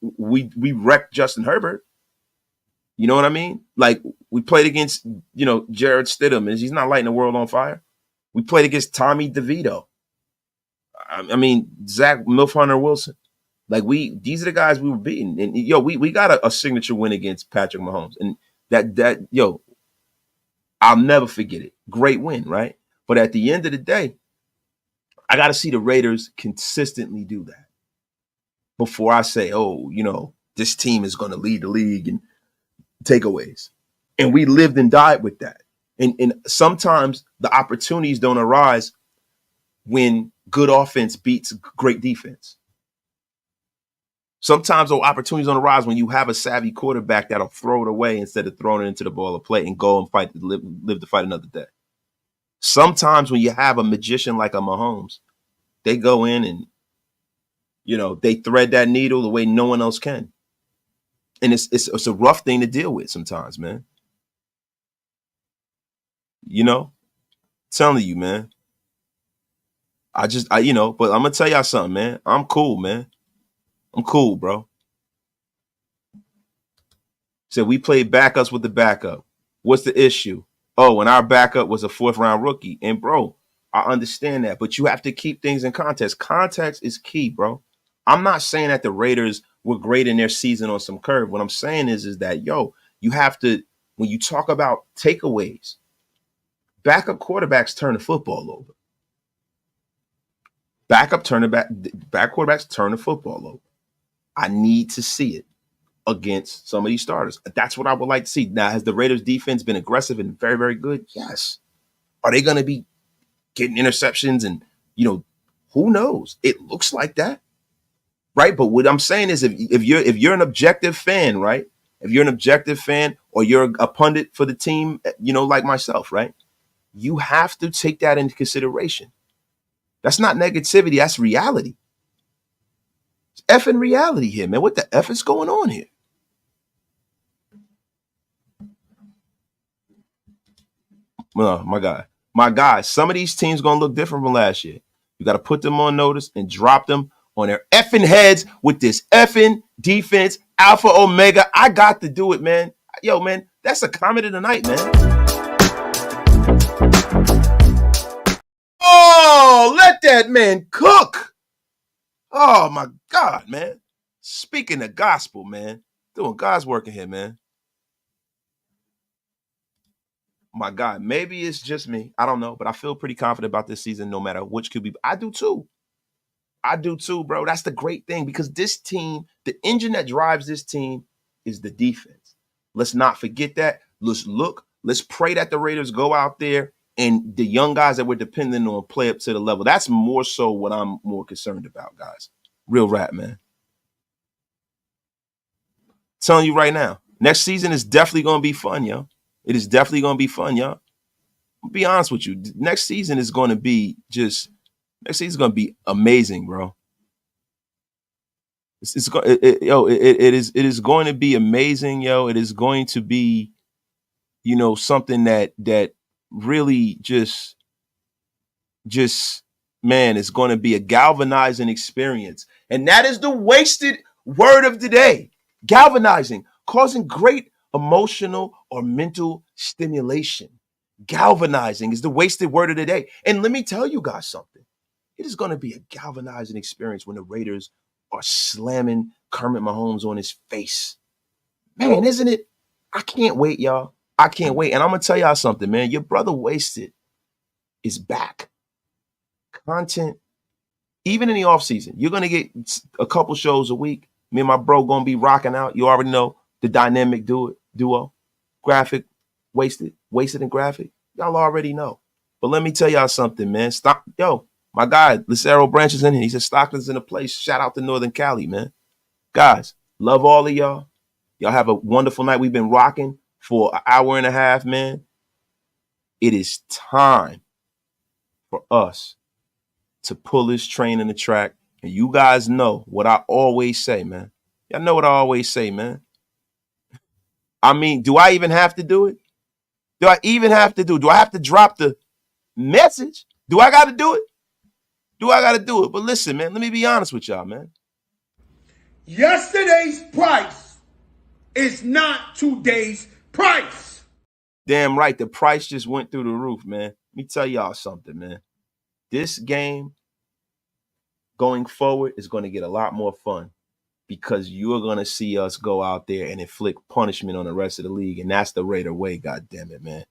we wrecked Justin Herbert. You know what I mean? Like, we played against, Jared Stidham, and he's not lighting the world on fire. We played against Tommy DeVito. I mean, Zach Milf Hunter Wilson. Like, these are the guys we were beating. And, we got a signature win against Patrick Mahomes. And that I'll never forget it. Great win, right? But at the end of the day, I got to see the Raiders consistently do that before I say, this team is going to lead the league in takeaways. And we lived and died with that. And sometimes the opportunities don't arise when good offense beats great defense. Sometimes those opportunities don't arise when you have a savvy quarterback that'll throw it away instead of throwing it into the ball of play and go and live to fight another day. Sometimes when you have a magician like a Mahomes, they go in and, they thread that needle the way no one else can. And it's a rough thing to deal with sometimes, man. Telling you, man. But I'm going to tell y'all something, man. I'm cool, man. I'm cool, bro. So we played backups with the backup. What's the issue? Oh, and our backup was a 4th-round rookie. And, bro, I understand that. But you have to keep things in context. Context is key, bro. I'm not saying that the Raiders were great in their season on some curve. What I'm saying is that, you have to, when you talk about takeaways, backup quarterbacks turn the football over. Back quarterbacks turn the football over. I need to see it against some of these starters. That's what I would like to see. Now, has the Raiders defense been aggressive and very, very good? Yes. Are they going to be getting interceptions? And, who knows? It looks like that. Right. But what I'm saying is if you're an objective fan, right? If you're an objective fan or you're a pundit for the team, like myself, right? You have to take that into consideration. That's not negativity. That's reality. It's effing reality here, man. What the F is going on here? Oh, my guy. Some of these teams going to look different from last year. You got to put them on notice and drop them on their effing heads with this effing defense, alpha, omega. I got to do it, man. Yo, man, that's a comment of the night, man. Oh, let that man cook. Oh, my God, man. Speaking of gospel, man. Doing God's work in here, man. My God, maybe it's just me. I don't know, but I feel pretty confident about this season no matter which QB. I do too, bro. That's the great thing because this team, the engine that drives this team is the defense. Let's not forget that. Let's pray that the Raiders go out there and the young guys that we're depending on play up to the level. That's more so what I'm more concerned about, guys. Real rap, man. Telling you right now, next season is definitely going to be fun, yo. It is definitely going to be fun, yo. I'll be honest with you. Next season is going to be amazing, bro. It is going to be amazing, yo. It is going to be, something that really just man, it's going to be a galvanizing experience. And that is the wasted word of the day. Galvanizing, causing great emotional or mental stimulation. Galvanizing is the wasted word of the day. And let me tell you guys something. It is going to be a galvanizing experience when the Raiders are slamming Kermit Mahomes on his face. Man, isn't it? I can't wait, y'all. I can't wait. And I'm going to tell y'all something, man. Your brother Wasted is back. Content, even in the offseason, you're going to get a couple shows a week. Me and my bro going to be rocking out. You already know the dynamic duo. Graphic, Wasted and Graphic. Y'all already know. But let me tell y'all something, man. Stop. Yo, my guy, Lucero Branch is in here. He said Stockton's in the place. Shout out to Northern Cali, man. Guys, love all of y'all. Y'all have a wonderful night. We've been rocking for an hour and a half, man. It is time for us to pull this train in the track. And you guys know what I always say, man. Y'all know what I always say, man. I mean, do I even have to do it? Do I even have to do it? Do I have to drop the message? Do I got to do it? Do I got to do it? But listen, man, let me be honest with y'all, man. Yesterday's price is not today's price. Damn right, the price just went through the roof, man. Let me tell y'all something, man. This game going forward is going to get a lot more fun because you're going to see us go out there and inflict punishment on the rest of the league, and that's the Raider way, goddammit, man.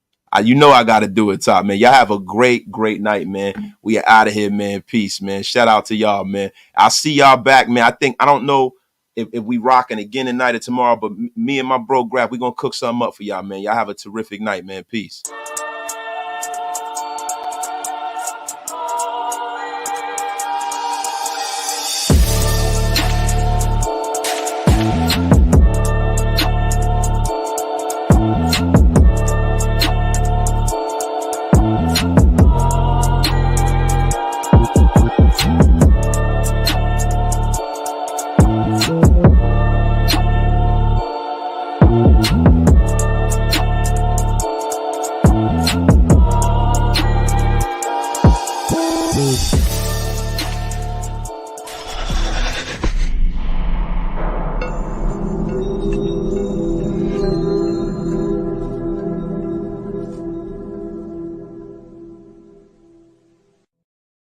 You know I got to do it, Top, man. Y'all have a great, great night, man. We are out of here, man. Peace, man. Shout out to y'all, man. I'll see y'all back, man. I don't know if we rocking again tonight or tomorrow, but me and my bro Grab, we going to cook something up for y'all, man. Y'all have a terrific night, man. Peace.